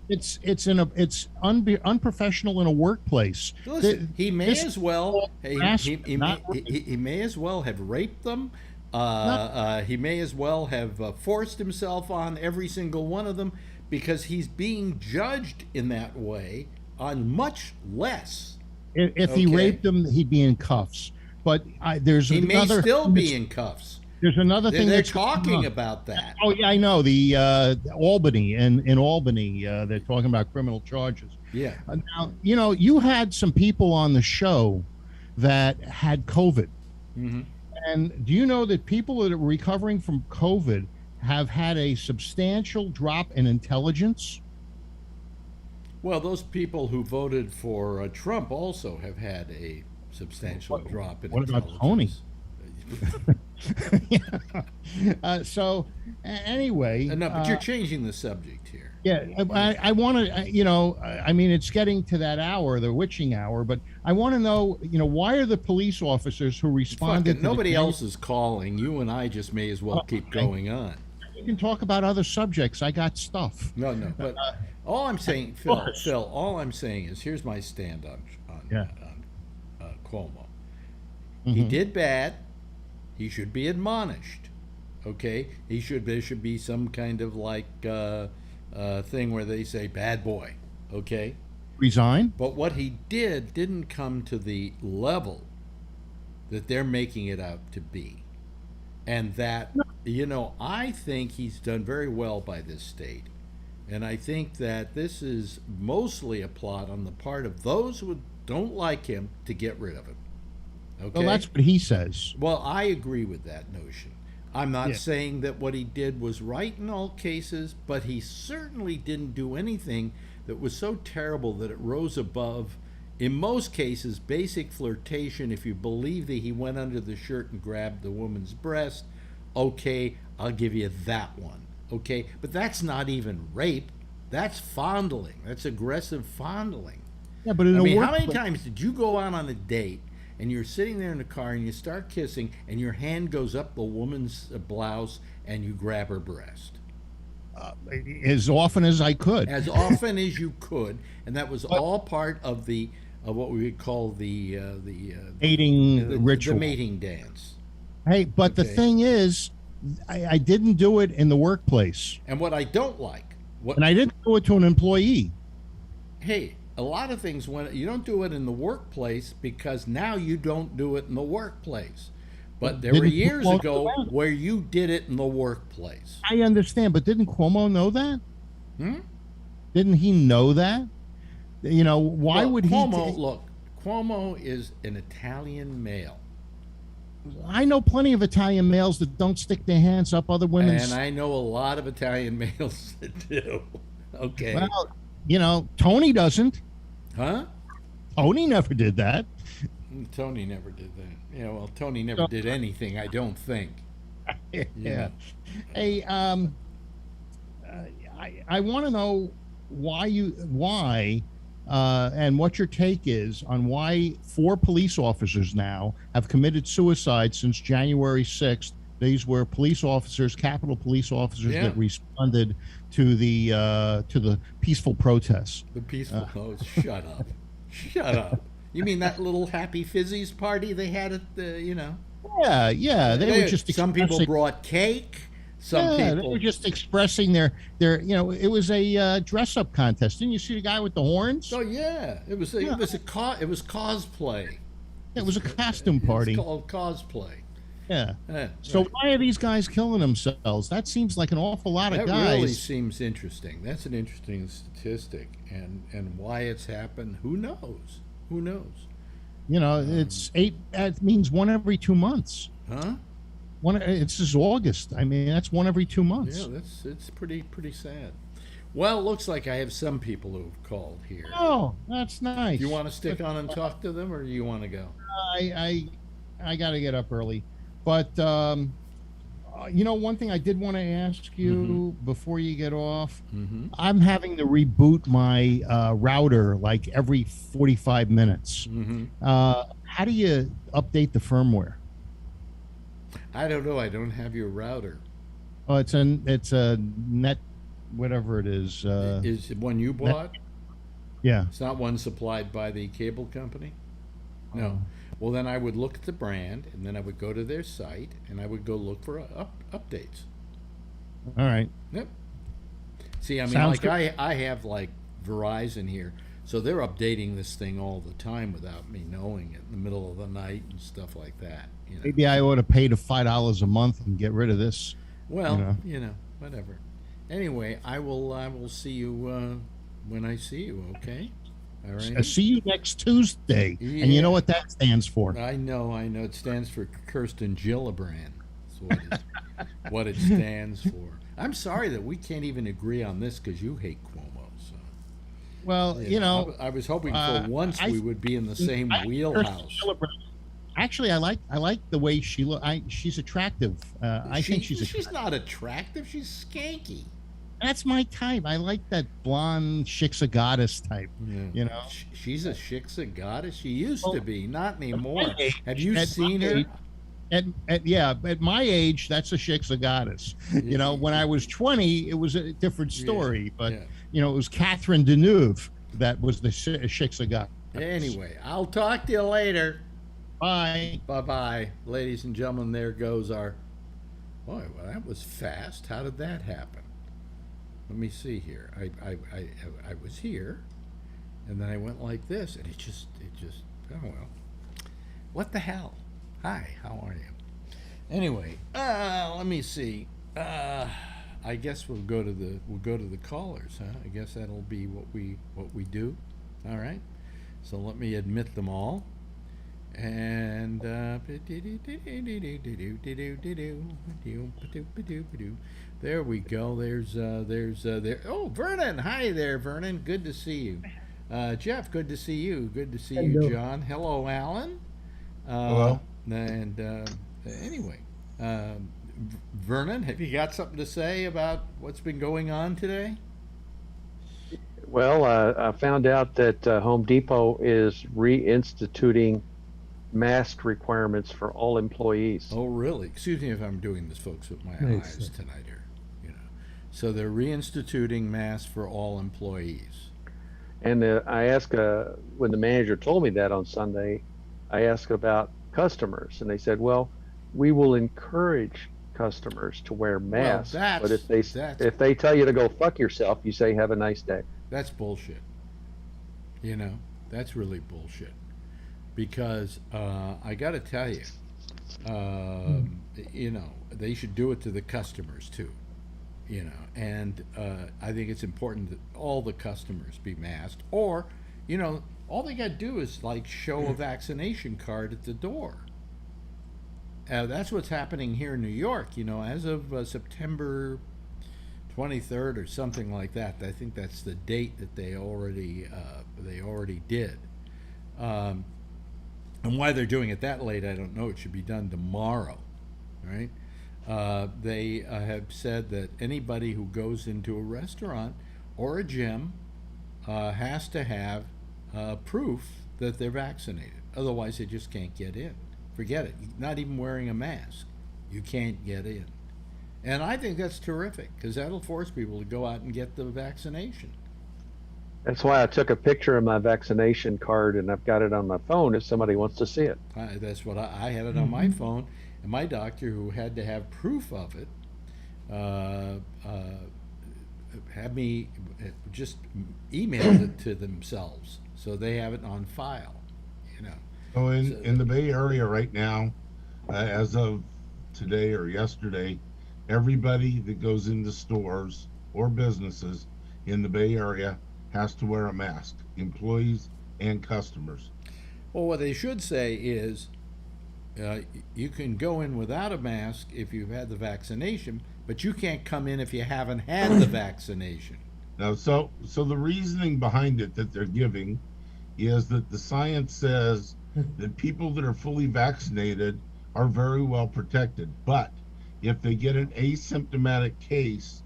[SPEAKER 3] It's unprofessional in a workplace.
[SPEAKER 2] Listen, he may as well he may as well have raped them. He may as well have forced himself on every single one of them, because he's being judged in that way on much less.
[SPEAKER 3] If he raped him, he'd be in cuffs. But
[SPEAKER 2] he may still be in cuffs.
[SPEAKER 3] There's another thing
[SPEAKER 2] they're talking about that.
[SPEAKER 3] Oh yeah, I know. The Albany in Albany, they're talking about criminal charges.
[SPEAKER 2] Yeah.
[SPEAKER 3] Now you had some people on the show that had COVID, and do you know that people that are recovering from COVID have had a substantial drop in intelligence?
[SPEAKER 2] Well, those people who voted for Trump also have had a substantial drop in intelligence.
[SPEAKER 3] What about Tony? So anyway,
[SPEAKER 2] no, but you're changing the subject here.
[SPEAKER 3] Yeah, I want to, I mean, it's getting to that hour, the witching hour, but I want to know, why are the police officers who responded?
[SPEAKER 2] Nobody else is calling. You and I just may as well keep going on.
[SPEAKER 3] You can talk about other subjects. I got stuff.
[SPEAKER 2] No, but all I'm saying, Phil, all I'm saying is, here's my stand on Cuomo. He did bad. He should be admonished. Okay, there should be some kind of thing where they say bad boy. Okay,
[SPEAKER 3] resign.
[SPEAKER 2] But what he didn't come to the level that they're making it out to be, and that I think he's done very well by this state, and I think that this is mostly a plot on the part of those who don't like him to get rid of him. Okay?
[SPEAKER 3] Well, that's what he says.
[SPEAKER 2] Well, I agree with that notion. I'm not saying that what he did was right in all cases, but he certainly didn't do anything that was so terrible that it rose above, in most cases, basic flirtation. If you believe that he went under the shirt and grabbed the woman's breast, okay, I'll give you that one. Okay, but that's not even rape. That's fondling. That's aggressive fondling.
[SPEAKER 3] Yeah, but how
[SPEAKER 2] many times did you go out on a date and you're sitting there in the car and you start kissing and your hand goes up the woman's blouse and you grab her breast?
[SPEAKER 3] As often as I could.
[SPEAKER 2] As often as you could, and that was all part of what we would call the
[SPEAKER 3] mating ritual,
[SPEAKER 2] the mating dance.
[SPEAKER 3] Hey, but the thing is, I didn't do it in the workplace.
[SPEAKER 2] And what I don't like,
[SPEAKER 3] and I didn't do it to an employee.
[SPEAKER 2] Hey, a lot of things, when you don't do it in the workplace, because now you don't do it in the workplace. But there were years ago where you did it in the workplace.
[SPEAKER 3] I understand, but didn't Cuomo know that? Didn't he know that? Why would
[SPEAKER 2] Cuomo, look, Cuomo is an Italian male.
[SPEAKER 3] I know plenty of Italian males that don't stick their hands up other women's.
[SPEAKER 2] And I know a lot of Italian males that do. Okay.
[SPEAKER 3] Well, Tony doesn't.
[SPEAKER 2] Huh?
[SPEAKER 3] Tony never did that.
[SPEAKER 2] Tony never did that. Yeah, well, Tony never did anything, I don't think.
[SPEAKER 3] Yeah. Hey, I want to know why and what your take is on why 4 police officers now have committed suicide since January 6th. These were police officers, Capitol police officers that responded to the peaceful protests.
[SPEAKER 2] The peaceful shut up. Shut up. You mean that little Happy Fizzies party they had at the,
[SPEAKER 3] Yeah. They were just
[SPEAKER 2] some people brought cake. Some people,
[SPEAKER 3] they were just expressing their it was a dress-up contest. Didn't you see the guy with the horns?
[SPEAKER 2] Oh yeah, it was cosplay.
[SPEAKER 3] It was a costume party.
[SPEAKER 2] It's called cosplay.
[SPEAKER 3] Yeah. So
[SPEAKER 2] Right.
[SPEAKER 3] why are these guys killing themselves? That seems like an awful lot of
[SPEAKER 2] That
[SPEAKER 3] guys.
[SPEAKER 2] really seems interesting. That's an interesting statistic, and why it's happened, who knows? Who knows?
[SPEAKER 3] It's eight. That means one every 2 months.
[SPEAKER 2] Huh?
[SPEAKER 3] It's just August. I mean, that's one every 2 months.
[SPEAKER 2] Yeah, it's pretty sad. Well, it looks like I have some people who've called here.
[SPEAKER 3] Oh, that's nice.
[SPEAKER 2] You want to stick on and talk to them, or do you want to go?
[SPEAKER 3] I got to get up early, but one thing I did want to ask you before you get off. I'm having to reboot my router like every 45 minutes. How do you update the firmware?
[SPEAKER 2] I don't know. I don't have your router.
[SPEAKER 3] Oh, it's a net, whatever it is.
[SPEAKER 2] Is it one you bought?
[SPEAKER 3] Yeah.
[SPEAKER 2] It's not one supplied by the cable company? No. Well, then I would look at the brand, and then I would go to their site, and I would go look for updates.
[SPEAKER 3] All right.
[SPEAKER 2] Yep. See, I mean,
[SPEAKER 3] Sounds
[SPEAKER 2] like
[SPEAKER 3] good.
[SPEAKER 2] I have like Verizon here, so they're updating this thing all the time without me knowing it in the middle of the night and stuff like that.
[SPEAKER 3] Maybe I ought to pay the $5 a month and get rid of this.
[SPEAKER 2] Well, whatever. Anyway, I will see you when I see you. Okay. All right.
[SPEAKER 3] See you next Tuesday.
[SPEAKER 2] Yeah.
[SPEAKER 3] And you know what that stands for?
[SPEAKER 2] I know. It stands for Kirsten Gillibrand. That's what it stands for. I'm sorry that we can't even agree on this because you hate Cuomo. So.
[SPEAKER 3] Well,
[SPEAKER 2] I was hoping for once we would be in the same wheelhouse.
[SPEAKER 3] Actually, I like the way she look. She's attractive. I think she's attractive.
[SPEAKER 2] She's not attractive. She's skanky.
[SPEAKER 3] That's my type. I like that blonde Shiksa goddess type.
[SPEAKER 2] Yeah. She's a Shiksa goddess. She used to be, not anymore. Have you seen her?
[SPEAKER 3] At my age, that's a Shiksa goddess. When I was 20, it was a different story. But it was Catherine Deneuve that was the Shiksa goddess.
[SPEAKER 2] Anyway, I'll talk to you later.
[SPEAKER 3] Bye.
[SPEAKER 2] Bye-bye. Ladies and gentlemen, there goes our... Boy, well, that was fast. How did that happen? Let me see here. I was here, and then I went like this, and it just, oh well. What the hell? Hi, how are you? Anyway, let me see. I guess we'll go to the callers, huh? I guess that'll be what we do. All right. So let me admit them all. And there we go. There. Oh, Vernon. Hi there, Vernon. Good to see you. Jeff, good to see you. Good to see you, John. Hello, Alan.
[SPEAKER 3] Hello.
[SPEAKER 2] And anyway, Vernon, have you got something to say about what's been going on today?
[SPEAKER 4] Well, I found out that Home Depot is reinstituting mask requirements for all employees.
[SPEAKER 2] Oh, really? Excuse me if I'm doing this, folks, with my eyes tonight here. So they're reinstituting masks for all employees.
[SPEAKER 4] And I asked, when the manager told me that on Sunday, I asked about customers, and they said, well, we will encourage customers to wear masks, but if they tell you to go fuck yourself, you say, have a nice day.
[SPEAKER 2] That's bullshit. That's really bullshit. Because I got to tell you, they should do it to the customers too. And I think it's important that all the customers be masked, or, all they got to do is like show a vaccination card at the door. That's what's happening here in New York. As of September 23rd or something like that. I think that's the date that they already did. And why they're doing it that late, I don't know. It should be done tomorrow, right? They have said that anybody who goes into a restaurant or a gym has to have proof that they're vaccinated. Otherwise, they just can't get in. Forget it. Not even wearing a mask, you can't get in. And I think that's terrific because that'll force people to go out and get the vaccination.
[SPEAKER 4] That's why I took a picture of my vaccination card and I've got it on my phone if somebody wants to see it.
[SPEAKER 2] That's what I have it on my phone, and my doctor, who had to have proof of it, had me just email it to themselves so they have it on file.
[SPEAKER 5] So in the Bay Area right now, as of today or yesterday, everybody that goes into stores or businesses in the Bay Area has to wear a mask, employees and customers.
[SPEAKER 2] Well, what they should say is uh, you can go in without a mask if you've had the vaccination, but you can't come in if you haven't had the vaccination.
[SPEAKER 5] Now, so the reasoning behind it that they're giving is that the science says that people that are fully vaccinated are very well protected. But if they get an asymptomatic case,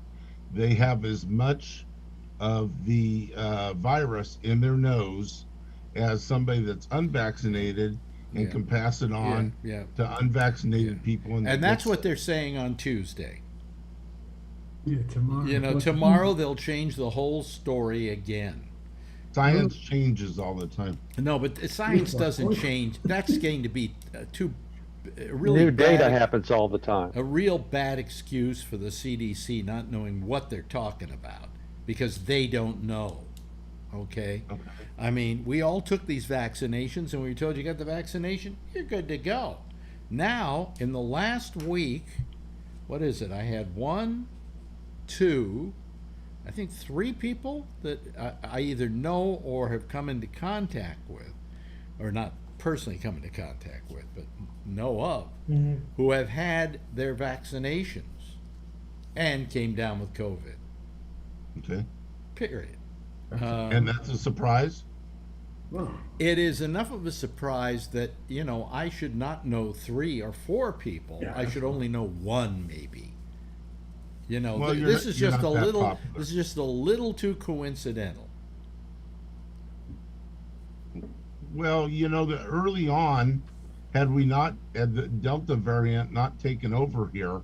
[SPEAKER 5] they have as much of the virus in their nose as somebody that's unvaccinated and
[SPEAKER 2] Yeah.
[SPEAKER 5] can pass it on
[SPEAKER 2] Yeah.
[SPEAKER 5] to unvaccinated
[SPEAKER 2] Yeah.
[SPEAKER 5] people.
[SPEAKER 2] And that's what they're saying on Tuesday.
[SPEAKER 6] Yeah, tomorrow.
[SPEAKER 2] You know, tomorrow they'll change the whole story again.
[SPEAKER 5] Science changes all the time.
[SPEAKER 2] No, but the science doesn't change. That's going to be too really
[SPEAKER 4] New data
[SPEAKER 2] bad,
[SPEAKER 4] happens all the time.
[SPEAKER 2] a real bad excuse for the CDC not knowing what they're talking about because they don't know. Okay?
[SPEAKER 5] Okay.
[SPEAKER 2] I mean, we all took these vaccinations and we were told you got the vaccination, you're good to go. Now, in the last week, what is it? I had one, two, I think three people that I either know or have come into contact with, or not personally come into contact with, but know of, who have had their vaccinations and came down with COVID.
[SPEAKER 5] Okay.
[SPEAKER 2] Period.
[SPEAKER 5] And that's a surprise?
[SPEAKER 6] Well,
[SPEAKER 2] It is enough of a surprise that, you know, I should not know three or four people.
[SPEAKER 6] Yeah,
[SPEAKER 2] I should only know one, maybe. You know,
[SPEAKER 5] Well, you're
[SPEAKER 2] this
[SPEAKER 5] not-
[SPEAKER 2] is
[SPEAKER 5] you're
[SPEAKER 2] just
[SPEAKER 5] not
[SPEAKER 2] a
[SPEAKER 5] that
[SPEAKER 2] little.
[SPEAKER 5] popular.
[SPEAKER 2] This is just a little too coincidental.
[SPEAKER 5] Well, you know, that early on, had the Delta variant not taken over here,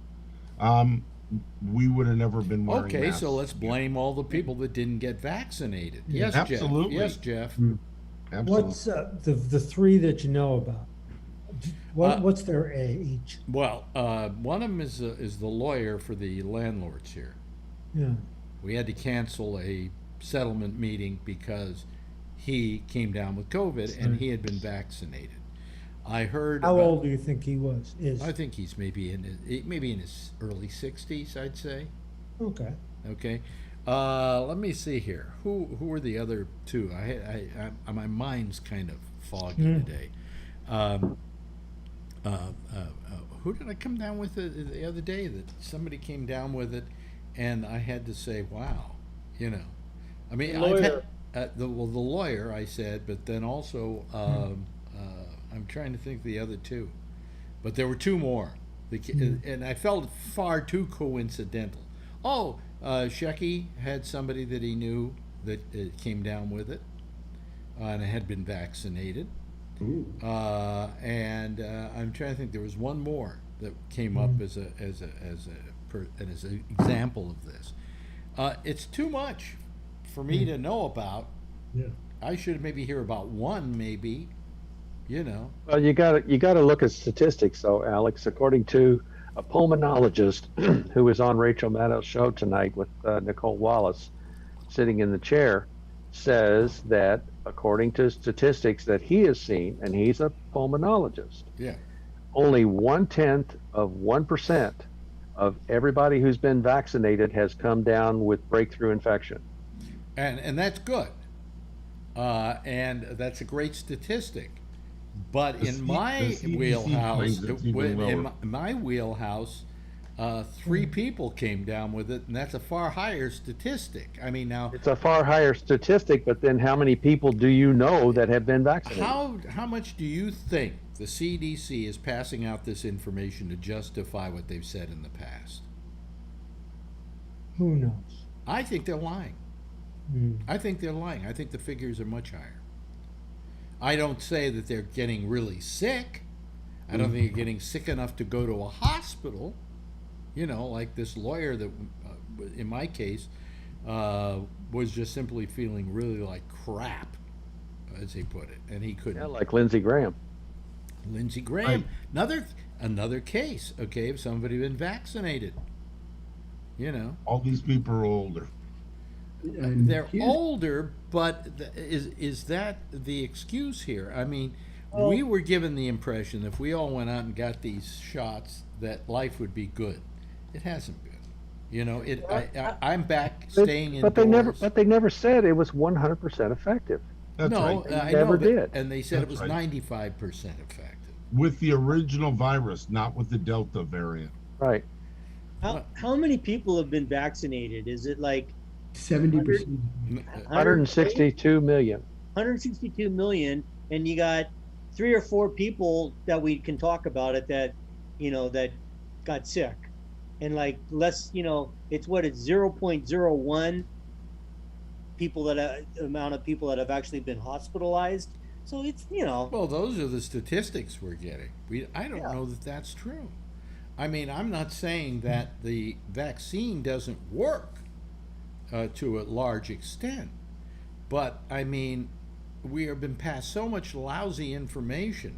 [SPEAKER 5] we would have never been wearing
[SPEAKER 2] Okay,
[SPEAKER 5] masks.
[SPEAKER 2] so let's blame all the people that didn't get vaccinated. Yes,
[SPEAKER 5] Absolutely.
[SPEAKER 2] Jeff. Yes, Jeff.
[SPEAKER 5] Absolutely.
[SPEAKER 6] what's the three that you know about? What's their age?
[SPEAKER 2] Well, one of them is the lawyer for the landlords here.
[SPEAKER 6] Yeah.
[SPEAKER 2] We had to cancel a settlement meeting because he came down with COVID and he had been vaccinated. I heard.
[SPEAKER 6] How
[SPEAKER 2] about-
[SPEAKER 6] old do you think he was? Is
[SPEAKER 2] I think he's maybe in his early 60s, I'd say.
[SPEAKER 6] okay.
[SPEAKER 2] Okay. Let me see here. Who were the other two? My mind's kind of foggy today. Who did I come down with the other day? That somebody came down with it, and I had to say, "Wow," you know. I mean,
[SPEAKER 4] Lawyer.
[SPEAKER 2] the lawyer I said, but then also I'm trying to think of the other two, but there were two more, and I felt far too coincidental. Oh, Shecky had somebody that he knew that came down with it, and had been vaccinated. And I'm trying to think. There was one more that came up as an example of this. It's too much for me to know about.
[SPEAKER 6] Yeah.
[SPEAKER 2] I should maybe hear about one, maybe. You know.
[SPEAKER 4] Well, you got to look at statistics, though, Alex. According to a pulmonologist who was on Rachel Maddow's show tonight with Nicole Wallace, sitting in the chair, says that according to statistics that he has seen, and he's a pulmonologist,
[SPEAKER 2] Yeah.
[SPEAKER 4] only 0.1% of everybody who's been vaccinated has come down with breakthrough infection.
[SPEAKER 2] And that's good. And that's a great statistic. But
[SPEAKER 5] The
[SPEAKER 2] in my
[SPEAKER 5] CDC
[SPEAKER 2] wheelhouse,
[SPEAKER 5] claims it's even
[SPEAKER 2] in
[SPEAKER 5] lower.
[SPEAKER 2] my wheelhouse, three people came down with it, and that's a far higher statistic. I mean, now
[SPEAKER 4] It's a far higher statistic, but then how many people do you know that have been vaccinated?
[SPEAKER 2] how much do you think the CDC is passing out this information to justify what they've said in the past?
[SPEAKER 6] Who knows?
[SPEAKER 2] I think they're lying.
[SPEAKER 6] Mm.
[SPEAKER 2] I think they're lying. I think the figures are much higher. I don't say that they're getting really sick. I don't think they're getting sick enough to go to a hospital. You know, like this lawyer that, in my case, was just simply feeling really like crap, as he put it, and he couldn't.
[SPEAKER 4] Yeah, like Lindsey Graham.
[SPEAKER 2] Lindsey Graham, another case. Okay, if somebody been vaccinated, you know.
[SPEAKER 5] All these people are older.
[SPEAKER 6] And
[SPEAKER 2] They're
[SPEAKER 6] here's-
[SPEAKER 2] older, but is that the excuse here? I mean, we were given the impression if we all went out and got these shots that life would be good. It hasn't been. You know, I'm back staying indoors.
[SPEAKER 4] But they never said it was 100% effective.
[SPEAKER 5] That's
[SPEAKER 2] No,
[SPEAKER 5] right.
[SPEAKER 2] I
[SPEAKER 4] Never
[SPEAKER 2] know that,
[SPEAKER 4] did.
[SPEAKER 2] and they said it
[SPEAKER 5] That's
[SPEAKER 2] was
[SPEAKER 5] right.
[SPEAKER 2] 95% effective.
[SPEAKER 5] With the original virus, not with the Delta variant.
[SPEAKER 4] Right.
[SPEAKER 7] How many people have been vaccinated? Is it like
[SPEAKER 8] 70%.
[SPEAKER 4] 162 million.
[SPEAKER 7] 162 million, and you got 3 or 4 people that we can talk about it that, you know, that got sick, and like less, you know, it's 0.01 people amount of people that have actually been hospitalized. So it's, you know.
[SPEAKER 2] Well, those are the statistics we're getting. I don't know that that's true. I mean, I'm not saying that the vaccine doesn't work to a large extent, but I mean, we have been passed so much lousy information.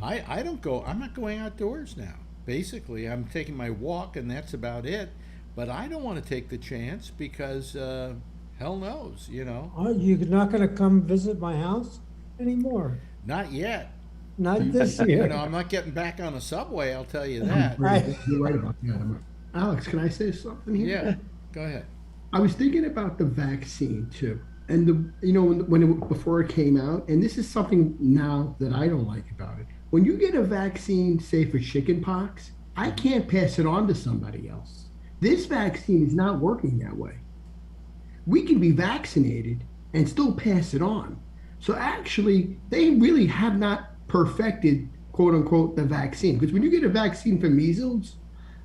[SPEAKER 2] I'm not going outdoors now. Basically, I'm taking my walk and that's about it. But I don't want to take the chance because hell knows, you know.
[SPEAKER 6] Are you not going to come visit my house anymore?
[SPEAKER 2] Not yet.
[SPEAKER 6] Not this
[SPEAKER 2] You
[SPEAKER 6] year.
[SPEAKER 2] know, I'm not getting back on a subway, I'll tell you that.
[SPEAKER 6] Right.
[SPEAKER 8] You're right about that. Alex, can I say something here?
[SPEAKER 2] Yeah, go ahead.
[SPEAKER 8] I was thinking about the vaccine too, and before it came out, and this is something now that I don't like about it. When you get a vaccine, say for chickenpox, I can't pass it on to somebody else. This vaccine is not working that way. We can be vaccinated and still pass it on. So actually, they really have not perfected, quote unquote, the vaccine. Because when you get a vaccine for measles,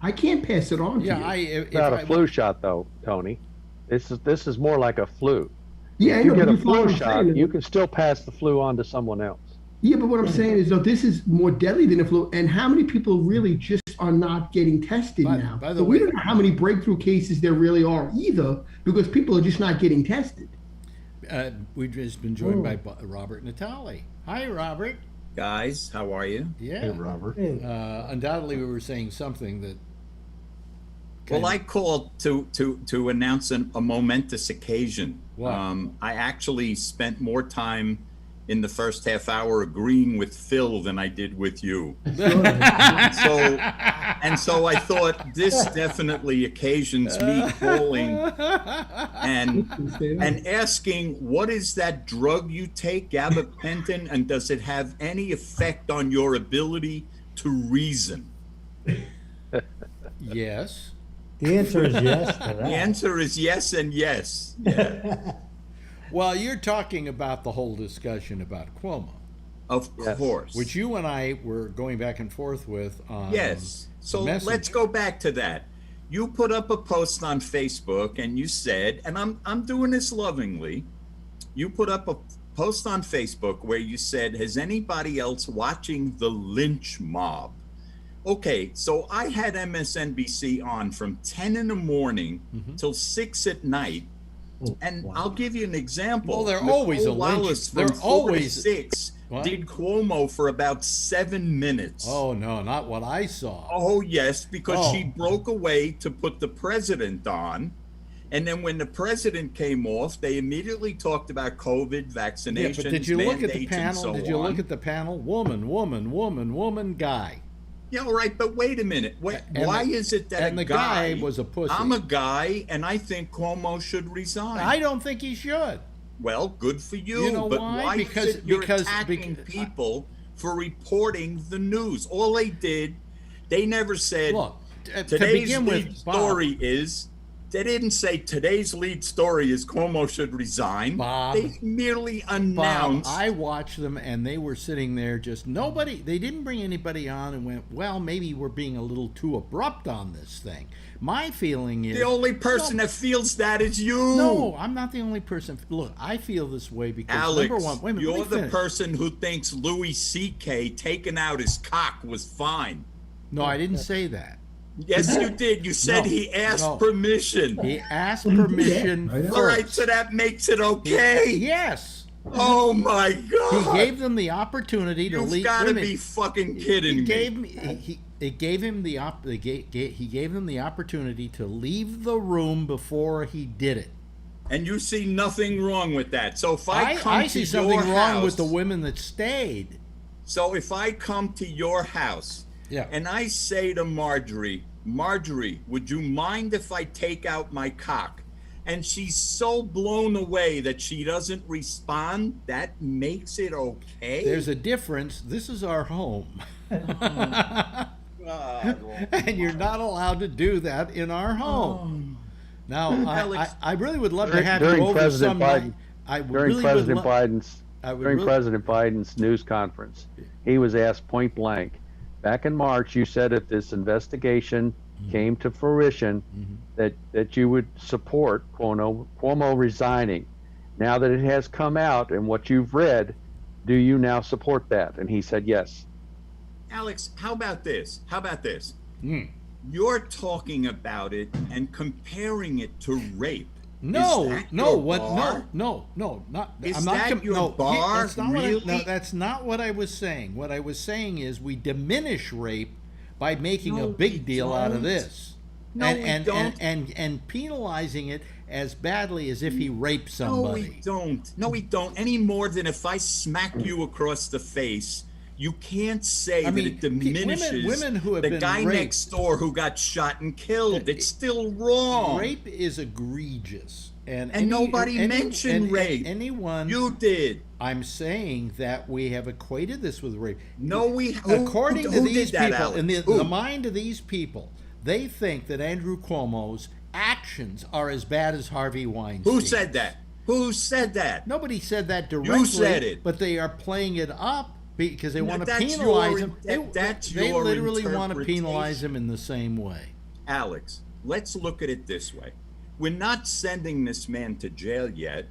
[SPEAKER 8] I can't pass it on to you.
[SPEAKER 4] It's not a flu shot, though, Tony. This is more like a flu.
[SPEAKER 8] Yeah,
[SPEAKER 4] If you get a
[SPEAKER 8] but follow
[SPEAKER 4] flu
[SPEAKER 8] what I'm
[SPEAKER 4] shot,
[SPEAKER 8] saying.
[SPEAKER 4] you can still pass the flu on to someone else.
[SPEAKER 8] Yeah, but what I'm saying is, though, this is more deadly than the flu. And how many people really just are not getting tested now?
[SPEAKER 2] by the
[SPEAKER 8] But we
[SPEAKER 2] way-
[SPEAKER 8] don't know how many breakthrough cases there really are either, because people are just not getting tested.
[SPEAKER 2] We've just been joined by Robert Natale. Hi, Robert.
[SPEAKER 9] Guys, how are you?
[SPEAKER 2] Yeah.
[SPEAKER 5] Hey, Robert.
[SPEAKER 6] Hey,
[SPEAKER 2] Undoubtedly, we were saying something that.
[SPEAKER 9] Well, I called to announce a momentous occasion.
[SPEAKER 2] What?
[SPEAKER 9] I actually spent more time in the first half hour agreeing with Phil than I did with you. So I thought this definitely occasions me calling and asking, what is that drug you take, gabapentin, and does it have any effect on your ability to reason?
[SPEAKER 2] Yes.
[SPEAKER 6] the answer is yes to that.
[SPEAKER 9] The answer is yes and yes. Yeah.
[SPEAKER 2] Well, you're talking about the whole discussion about Cuomo,
[SPEAKER 9] Of
[SPEAKER 4] Yes.
[SPEAKER 9] course.
[SPEAKER 2] which you and I were going back and forth with on.
[SPEAKER 9] Yes. So
[SPEAKER 2] Messenger.
[SPEAKER 9] let's go back to that. You put up a post on Facebook and you said, and I'm doing this lovingly. You put up a post on Facebook where you said, has anybody else watching the lynch mob? Okay, so I had MSNBC on from 10 in the morning till 6 at night. And I'll give you an example.
[SPEAKER 2] Well, they're
[SPEAKER 9] Nicole
[SPEAKER 2] always a lynch.
[SPEAKER 9] Wallace from
[SPEAKER 2] They're
[SPEAKER 9] 4 to
[SPEAKER 2] always-
[SPEAKER 9] 6
[SPEAKER 2] What?
[SPEAKER 9] did Cuomo for about 7 minutes.
[SPEAKER 2] Oh no, not what I saw.
[SPEAKER 9] Oh, yes, because
[SPEAKER 2] Oh.
[SPEAKER 9] she broke away to put the president on. And then when the president came off, they immediately talked about COVID, vaccinations,
[SPEAKER 2] Yeah, but did you look at the
[SPEAKER 9] mandates, and
[SPEAKER 2] panel?
[SPEAKER 9] so
[SPEAKER 2] Did you
[SPEAKER 9] on.
[SPEAKER 2] look at the panel? Woman, guy.
[SPEAKER 9] Yeah, all right, but wait a minute.
[SPEAKER 2] And
[SPEAKER 9] Why
[SPEAKER 2] the-
[SPEAKER 9] is it that
[SPEAKER 2] and
[SPEAKER 9] a
[SPEAKER 2] the guy was a pussy.
[SPEAKER 9] I'm a guy, and I think Cuomo should resign.
[SPEAKER 2] I don't think he should.
[SPEAKER 9] Well, good for you.
[SPEAKER 2] You know
[SPEAKER 9] but
[SPEAKER 2] why?
[SPEAKER 9] is it you're
[SPEAKER 2] Because
[SPEAKER 9] attacking people for reporting the news? All they did, they never said,
[SPEAKER 2] Look, to
[SPEAKER 9] today's
[SPEAKER 2] begin
[SPEAKER 9] lead
[SPEAKER 2] with, Bob,
[SPEAKER 9] story is, they didn't say today's lead story is Cuomo should resign.
[SPEAKER 2] Bob,
[SPEAKER 9] They merely
[SPEAKER 2] Bob,
[SPEAKER 9] announced.
[SPEAKER 2] I watched them and they were sitting there just nobody, they didn't bring anybody on and went, well, maybe we're being a little too abrupt on this thing. My feeling is.
[SPEAKER 9] the only person that feels that is you.
[SPEAKER 2] No, I'm not the only person. Look, I feel this way because
[SPEAKER 9] Alex,
[SPEAKER 2] number one, wait a minute, let
[SPEAKER 9] you're
[SPEAKER 2] me
[SPEAKER 9] the
[SPEAKER 2] finish.
[SPEAKER 9] person who thinks Louis C.K. taking out his cock was fine.
[SPEAKER 2] No, I didn't say that.
[SPEAKER 9] Yes, you did. You said
[SPEAKER 2] No,
[SPEAKER 9] he asked
[SPEAKER 2] no.
[SPEAKER 9] permission.
[SPEAKER 2] He asked permission
[SPEAKER 8] I know.
[SPEAKER 2] first.
[SPEAKER 9] All right, so that makes it okay.
[SPEAKER 2] Yes.
[SPEAKER 9] Oh my
[SPEAKER 2] He
[SPEAKER 9] God!
[SPEAKER 2] gave them the opportunity to
[SPEAKER 9] You've
[SPEAKER 2] leave.
[SPEAKER 9] got to
[SPEAKER 2] wait a minute.
[SPEAKER 9] be fucking kidding
[SPEAKER 2] He
[SPEAKER 9] me.
[SPEAKER 2] gave me. He gave him the he gave them the opportunity to leave the room before he did it.
[SPEAKER 9] And you see nothing wrong with that. So if I come
[SPEAKER 2] I
[SPEAKER 9] to
[SPEAKER 2] see
[SPEAKER 9] your
[SPEAKER 2] something wrong
[SPEAKER 9] house,
[SPEAKER 2] with the women that stayed.
[SPEAKER 9] So if I come to your house and I say to Marjorie, would you mind if I take out my cock? And she's so blown away that she doesn't respond, that makes it okay?
[SPEAKER 2] There's a difference. This is our home.
[SPEAKER 9] God,
[SPEAKER 2] and you're not allowed to do that in our home. Now, I really would love to have you over
[SPEAKER 4] President
[SPEAKER 2] some
[SPEAKER 4] Biden,
[SPEAKER 2] night. I
[SPEAKER 4] during
[SPEAKER 2] really
[SPEAKER 4] President
[SPEAKER 2] would
[SPEAKER 4] Biden's President Biden's news conference, he was asked point blank, back in March, you said if this investigation came to fruition, that you would support Cuomo resigning. Now that it has come out and what you've read, do you now support that? And he said yes.
[SPEAKER 9] Alex, how about this? You're talking about it and comparing it to rape.
[SPEAKER 2] No,
[SPEAKER 9] bar?
[SPEAKER 2] no, not.
[SPEAKER 9] Is
[SPEAKER 2] I'm not
[SPEAKER 9] that your bar?
[SPEAKER 2] That's not
[SPEAKER 9] really?
[SPEAKER 2] no, that's not what I was saying. What I was saying is we diminish rape by making a big deal out of this, and penalizing it as badly as if he raped somebody.
[SPEAKER 9] No, we don't. Any more than if I smack you across the face. You can't say that it diminishes
[SPEAKER 2] women who have
[SPEAKER 9] the
[SPEAKER 2] been
[SPEAKER 9] guy
[SPEAKER 2] raped.
[SPEAKER 9] next door who got shot and killed. It's still wrong.
[SPEAKER 2] Rape is egregious. And
[SPEAKER 9] nobody mentioned rape.
[SPEAKER 2] Anyone.
[SPEAKER 9] You did.
[SPEAKER 2] I'm saying that we have equated this with rape.
[SPEAKER 9] No,
[SPEAKER 2] according to these people,
[SPEAKER 9] Alex?
[SPEAKER 2] in the mind of these people, they think that Andrew Cuomo's actions are as bad as Harvey Weinstein.
[SPEAKER 9] Who said that? Who said that?
[SPEAKER 2] Nobody said that directly.
[SPEAKER 9] You said it.
[SPEAKER 2] But they are playing it up because they want to
[SPEAKER 9] that's
[SPEAKER 2] penalize
[SPEAKER 9] your-
[SPEAKER 2] him.
[SPEAKER 9] that's
[SPEAKER 2] They
[SPEAKER 9] your
[SPEAKER 2] literally want to
[SPEAKER 9] interpretation.
[SPEAKER 2] penalize him in the same way.
[SPEAKER 9] Alex, let's look at it this way. We're not sending this man to jail yet.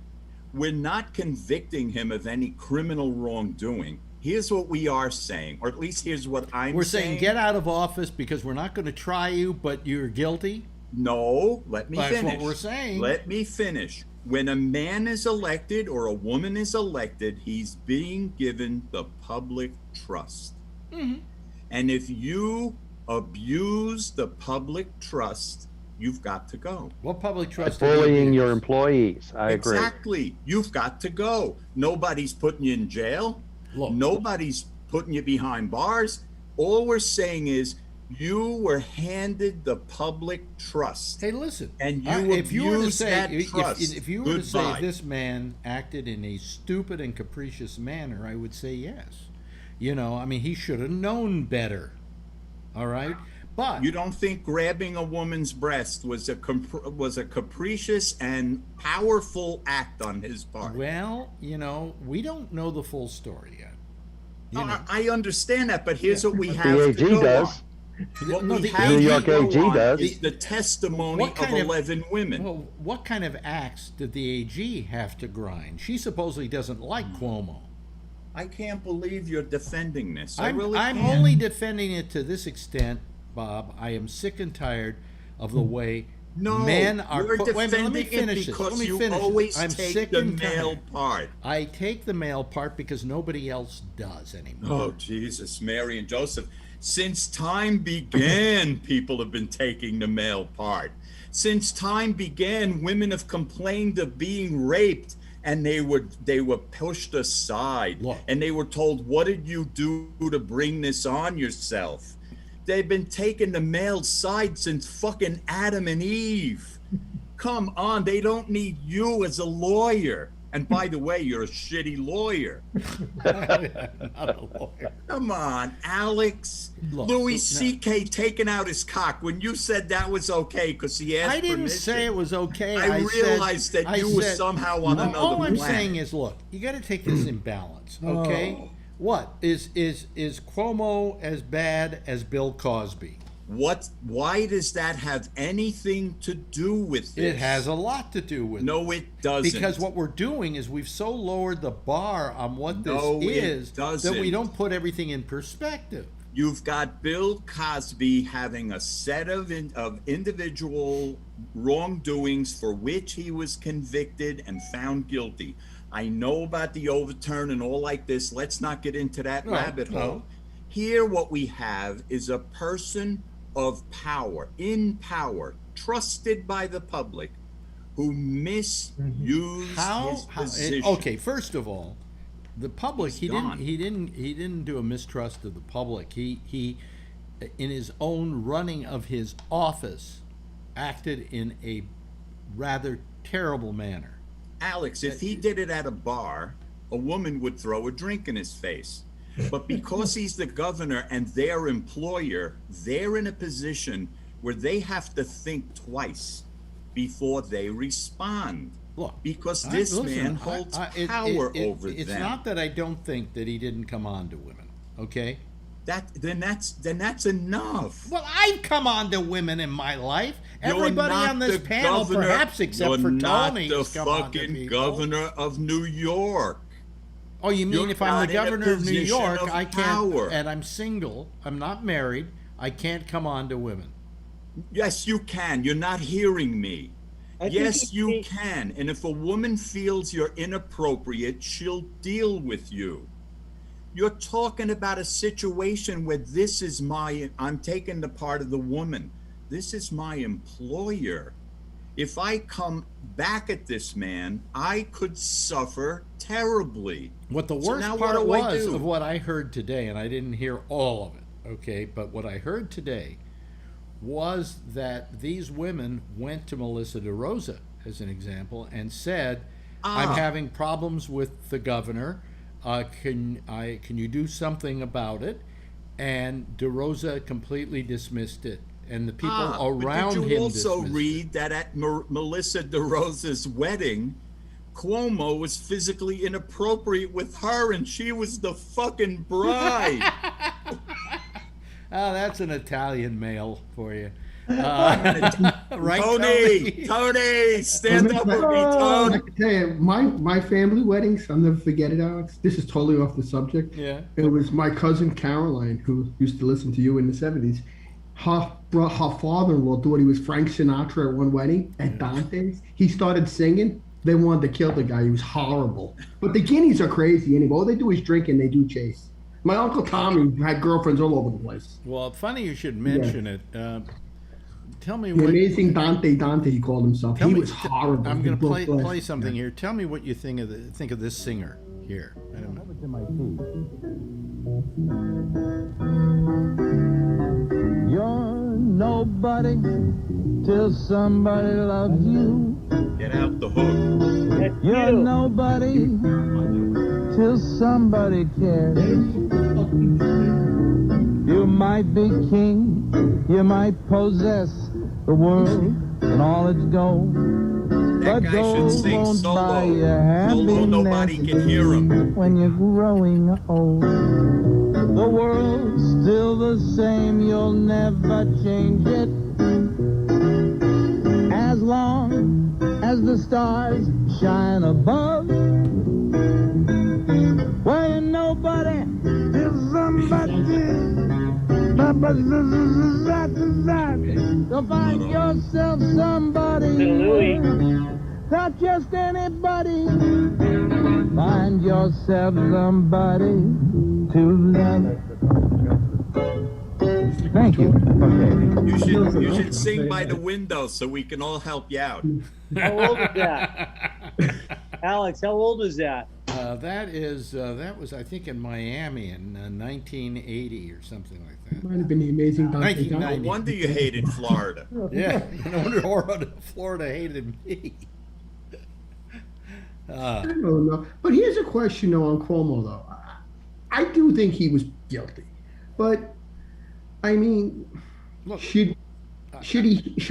[SPEAKER 9] We're not convicting him of any criminal wrongdoing. Here's what we are saying, or at least here's what I'm saying.
[SPEAKER 2] We're saying get out of office because we're not going to try you, but you're guilty.
[SPEAKER 9] No, let me finish.
[SPEAKER 2] That's what we're saying.
[SPEAKER 9] Let me finish. When a man is elected or a woman is elected, he's being given the public trust. And if you abuse the public trust, you've got to go.
[SPEAKER 2] What public trust?
[SPEAKER 4] Bullying your employees. I agree.
[SPEAKER 9] Exactly. You've got to go. Nobody's putting you in jail.
[SPEAKER 2] Look.
[SPEAKER 9] Nobody's putting you behind bars. All we're saying is you were handed the public trust.
[SPEAKER 2] Hey, listen.
[SPEAKER 9] And you
[SPEAKER 2] if you were to
[SPEAKER 9] abused
[SPEAKER 2] say,
[SPEAKER 9] that trust.
[SPEAKER 2] if you were to say
[SPEAKER 9] Goodbye.
[SPEAKER 2] this man acted in a stupid and capricious manner, I would say yes. You know, I mean, he should have known better. All right, but
[SPEAKER 9] You don't think grabbing a woman's breast was a capricious and powerful act on his part?
[SPEAKER 2] well, you know, we don't know the full story yet. You know.
[SPEAKER 9] I understand that, but here's what we
[SPEAKER 4] The
[SPEAKER 9] have
[SPEAKER 4] AG
[SPEAKER 9] to go
[SPEAKER 4] does.
[SPEAKER 9] on. What
[SPEAKER 2] No,
[SPEAKER 9] we
[SPEAKER 2] the
[SPEAKER 9] have
[SPEAKER 4] New
[SPEAKER 9] to
[SPEAKER 4] York
[SPEAKER 9] go
[SPEAKER 4] AG
[SPEAKER 9] on
[SPEAKER 4] does.
[SPEAKER 9] is the testimony
[SPEAKER 2] What
[SPEAKER 9] of
[SPEAKER 2] kind of-
[SPEAKER 9] 11 women.
[SPEAKER 2] Well, what kind of acts did the AG have to grind? She supposedly doesn't like Cuomo.
[SPEAKER 9] I can't believe you're defending this. I
[SPEAKER 2] I'm
[SPEAKER 9] really can't.
[SPEAKER 2] only defending it to this extent, Bob. I am sick and tired of the way
[SPEAKER 9] No,
[SPEAKER 2] men are
[SPEAKER 9] you're
[SPEAKER 2] put. Wait a minute, let me
[SPEAKER 9] defending
[SPEAKER 2] finish
[SPEAKER 9] it
[SPEAKER 2] this. Let
[SPEAKER 9] because
[SPEAKER 2] me
[SPEAKER 9] you
[SPEAKER 2] finish.
[SPEAKER 9] always
[SPEAKER 2] I'm
[SPEAKER 9] take
[SPEAKER 2] sick
[SPEAKER 9] the
[SPEAKER 2] and
[SPEAKER 9] male
[SPEAKER 2] tired.
[SPEAKER 9] part.
[SPEAKER 2] I take the male part because nobody else does anymore.
[SPEAKER 9] Oh, Jesus, Mary and Joseph. Since time began, people have been taking the male part. Since time began, women have complained of being raped, and they were pushed aside.
[SPEAKER 2] Look.
[SPEAKER 9] And they were told, what did you do to bring this on yourself? They've been taking the male side since fucking Adam and Eve. Come on, they don't need you as a lawyer. And by the way, you're a shitty lawyer.
[SPEAKER 2] Not a lawyer.
[SPEAKER 9] Come on, Alex.
[SPEAKER 2] Look,
[SPEAKER 9] Louis
[SPEAKER 2] no.
[SPEAKER 9] C.K. taking out his cock when you said that was okay because he asked
[SPEAKER 2] I didn't
[SPEAKER 9] permission.
[SPEAKER 2] say it was okay.
[SPEAKER 9] I realized that
[SPEAKER 2] I
[SPEAKER 9] you were
[SPEAKER 2] said-
[SPEAKER 9] somehow on another
[SPEAKER 2] All I'm
[SPEAKER 9] planet.
[SPEAKER 2] saying is, look, you got to take this in balance, okay?
[SPEAKER 6] Oh.
[SPEAKER 2] What is Cuomo as bad as Bill Cosby?
[SPEAKER 9] Why does that have anything to do with this?
[SPEAKER 2] It has a lot to do with it.
[SPEAKER 9] No, it doesn't.
[SPEAKER 2] Because what we're doing is we've so lowered the bar on what this
[SPEAKER 9] No, it
[SPEAKER 2] is that
[SPEAKER 9] doesn't.
[SPEAKER 2] we don't put everything in perspective.
[SPEAKER 9] You've got Bill Cosby having a set of individual wrongdoings for which he was convicted and found guilty. I know about the overturn and all like this. Let's not get into that rabbit hole. Here, what we have is a person of power, in power, trusted by the public, who misused his position.
[SPEAKER 2] Okay, first of all, The public, he
[SPEAKER 9] gone.
[SPEAKER 2] didn't do a mistrust of the public. He in his own running of his office acted in a rather terrible manner.
[SPEAKER 9] Alex, if he did it at a bar, a woman would throw a drink in his face. But because he's the governor and their employer, they're in a position where they have to think twice before they respond.
[SPEAKER 2] Look,
[SPEAKER 9] because this man holds power over them.
[SPEAKER 2] It's not that I don't think that he didn't come on to women, okay?
[SPEAKER 9] Then that's enough.
[SPEAKER 2] Well, I've come on to women in my life. Everybody
[SPEAKER 9] You're not
[SPEAKER 2] on this
[SPEAKER 9] the
[SPEAKER 2] panel,
[SPEAKER 9] governor,
[SPEAKER 2] perhaps except for
[SPEAKER 9] you're
[SPEAKER 2] Tony,
[SPEAKER 9] not
[SPEAKER 2] has
[SPEAKER 9] the
[SPEAKER 2] come on to
[SPEAKER 9] fucking
[SPEAKER 2] people.
[SPEAKER 9] governor of New York.
[SPEAKER 2] Oh, you mean
[SPEAKER 9] You're
[SPEAKER 2] if I'm
[SPEAKER 9] not
[SPEAKER 2] the
[SPEAKER 9] in a
[SPEAKER 2] governor of New
[SPEAKER 9] position
[SPEAKER 2] York,
[SPEAKER 9] of
[SPEAKER 2] I can't,
[SPEAKER 9] power.
[SPEAKER 2] and I'm single, I'm not married, I can't come on to women.
[SPEAKER 9] Yes, you can. You're not hearing me. Yes, you can. And if a woman feels you're inappropriate, she'll deal with you. You're talking about a situation where I'm taking the part of the woman. This is my employer. If I come back at this man, I could suffer terribly.
[SPEAKER 2] What the worst part was of what I heard today, and I didn't hear all of it, okay, but what I heard today was that these women went to Melissa DeRosa, as an example, and said, I'm having problems with the governor. Can you do something about it? And DeRosa completely dismissed it, and the people around him
[SPEAKER 9] But did you also
[SPEAKER 2] dismissed
[SPEAKER 9] read that at Melissa DeRosa's wedding, Cuomo was physically inappropriate with her, and she was the fucking bride?
[SPEAKER 2] Oh, that's an Italian male for you. Right,
[SPEAKER 9] Tony, stand up with me, Tony.
[SPEAKER 8] I can tell you, my family weddings, I'll never forget it, Alex. This is totally off the subject.
[SPEAKER 2] Yeah.
[SPEAKER 8] It was my cousin Caroline, who used to listen to you in the 70s. Her father-in-law thought he was Frank Sinatra at one wedding at Dante's. He started singing. They wanted to kill the guy. He was horrible. But the Guineas are crazy anyway. All they do is drink and they do chase. My Uncle Tommy had girlfriends all over the place.
[SPEAKER 2] Well, funny you should mention it. Tell me
[SPEAKER 8] The
[SPEAKER 2] what...
[SPEAKER 8] amazing Dante, he called himself. He was horrible.
[SPEAKER 2] I'm going to play something here. Tell me what you think of this singer here. I don't know.
[SPEAKER 10] You're nobody till somebody loves you.
[SPEAKER 9] Get out the hook.
[SPEAKER 10] You're nobody till somebody cares. You might be king, you might possess the world and all its gold.
[SPEAKER 9] That
[SPEAKER 10] But
[SPEAKER 9] guy should
[SPEAKER 10] gold
[SPEAKER 9] sing
[SPEAKER 10] won't buy you
[SPEAKER 9] solo nobody
[SPEAKER 10] happiness
[SPEAKER 9] can hear him.
[SPEAKER 10] when you're growing old. The world's still the same, you'll never change it. As long as the stars shine above. Well, you're nobody till somebody. So find yourself somebody. Not just anybody. Find yourself somebody to love. Thank you. Okay.
[SPEAKER 9] You should sing by the window so we can all help you out.
[SPEAKER 7] How old is that? Alex, how old is that?
[SPEAKER 2] That was, I think, in Miami in 1980 or something like that.
[SPEAKER 8] Might have been the amazing Dante.
[SPEAKER 2] 1990.
[SPEAKER 9] No wonder you hated Florida.
[SPEAKER 2] Yeah, no wonder Florida hated me.
[SPEAKER 8] I don't know. But here's a question, though, on Cuomo, though. I do think he was guilty. But, I mean,
[SPEAKER 2] Look,
[SPEAKER 8] should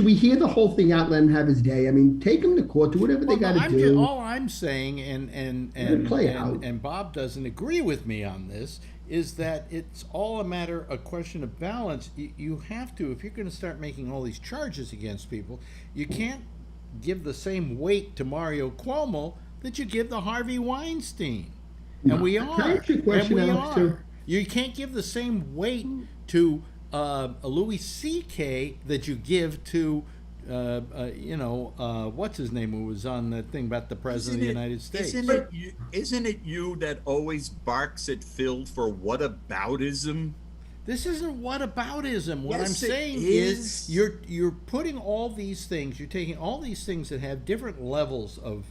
[SPEAKER 8] we hear the whole thing out, let him have his day? I mean, take him to court, do whatever they got to do.
[SPEAKER 2] All I'm saying, and Bob doesn't agree with me on this, is that it's all a question of balance. You have to, if you're going to start making all these charges against people, you can't give the same weight to Mario Cuomo that you give the Harvey Weinstein. And we are.
[SPEAKER 8] Can I ask you a question, Alex, too?
[SPEAKER 2] You can't give the same weight to Louis C.K. that you give to, what's his name, who was on that thing about the President of the United States.
[SPEAKER 9] Isn't it you that always barks at Phil for whataboutism?
[SPEAKER 2] This isn't whataboutism. What
[SPEAKER 9] Yes,
[SPEAKER 2] I'm saying is you're putting all these things, you're taking all these things that have different levels of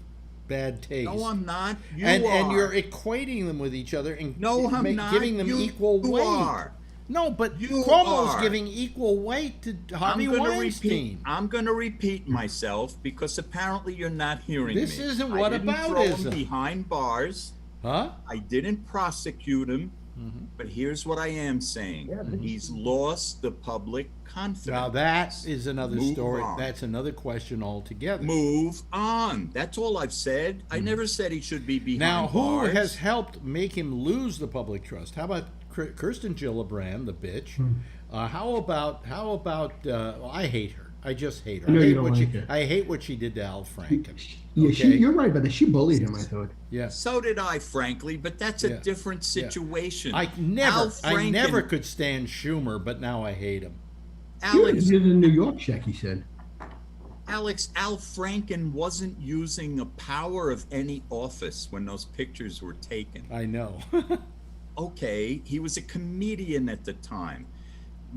[SPEAKER 2] bad taste.
[SPEAKER 9] No, I'm not. You
[SPEAKER 2] and
[SPEAKER 9] are.
[SPEAKER 2] you're equating them with each other and
[SPEAKER 9] No, I'm not.
[SPEAKER 2] giving them equal weight.
[SPEAKER 9] Are.
[SPEAKER 2] No, but
[SPEAKER 9] You
[SPEAKER 2] Cuomo's
[SPEAKER 9] are.
[SPEAKER 2] giving equal weight to Harvey Weinstein.
[SPEAKER 9] I'm going to repeat myself because apparently you're not hearing
[SPEAKER 2] This
[SPEAKER 9] me.
[SPEAKER 2] isn't
[SPEAKER 9] I didn't throw him
[SPEAKER 2] whataboutism.
[SPEAKER 9] behind bars.
[SPEAKER 2] Huh?
[SPEAKER 9] I didn't prosecute him.
[SPEAKER 2] Mm-hmm.
[SPEAKER 9] But here's what I am saying. He's lost the public confidence.
[SPEAKER 2] Now that is another
[SPEAKER 9] Move
[SPEAKER 2] story.
[SPEAKER 9] on.
[SPEAKER 2] That's another question altogether.
[SPEAKER 9] Move on. That's all I've said. I never said he should be behind
[SPEAKER 2] Now, who
[SPEAKER 9] bars.
[SPEAKER 2] has helped make him lose the public trust? How about Kirsten Gillibrand, the bitch? How about? Well, I hate her. I just hate her.
[SPEAKER 8] I know
[SPEAKER 2] I
[SPEAKER 8] you
[SPEAKER 2] hate
[SPEAKER 8] don't
[SPEAKER 2] what
[SPEAKER 8] like
[SPEAKER 2] she.
[SPEAKER 8] her.
[SPEAKER 2] I hate what she did to Al Franken.
[SPEAKER 8] Yeah,
[SPEAKER 2] Okay?
[SPEAKER 8] you're right about that. She bullied him, I thought.
[SPEAKER 2] Yeah.
[SPEAKER 9] So did I, frankly, but that's a
[SPEAKER 2] Yeah.
[SPEAKER 9] different situation.
[SPEAKER 2] I
[SPEAKER 9] Al
[SPEAKER 2] never
[SPEAKER 9] Franken-
[SPEAKER 2] could stand Schumer, but now I hate him.
[SPEAKER 9] Alex,
[SPEAKER 8] He did a New York check, he said.
[SPEAKER 9] Al Franken wasn't using a power of any office when those pictures were taken.
[SPEAKER 2] I know.
[SPEAKER 9] Okay, he was a comedian at the time.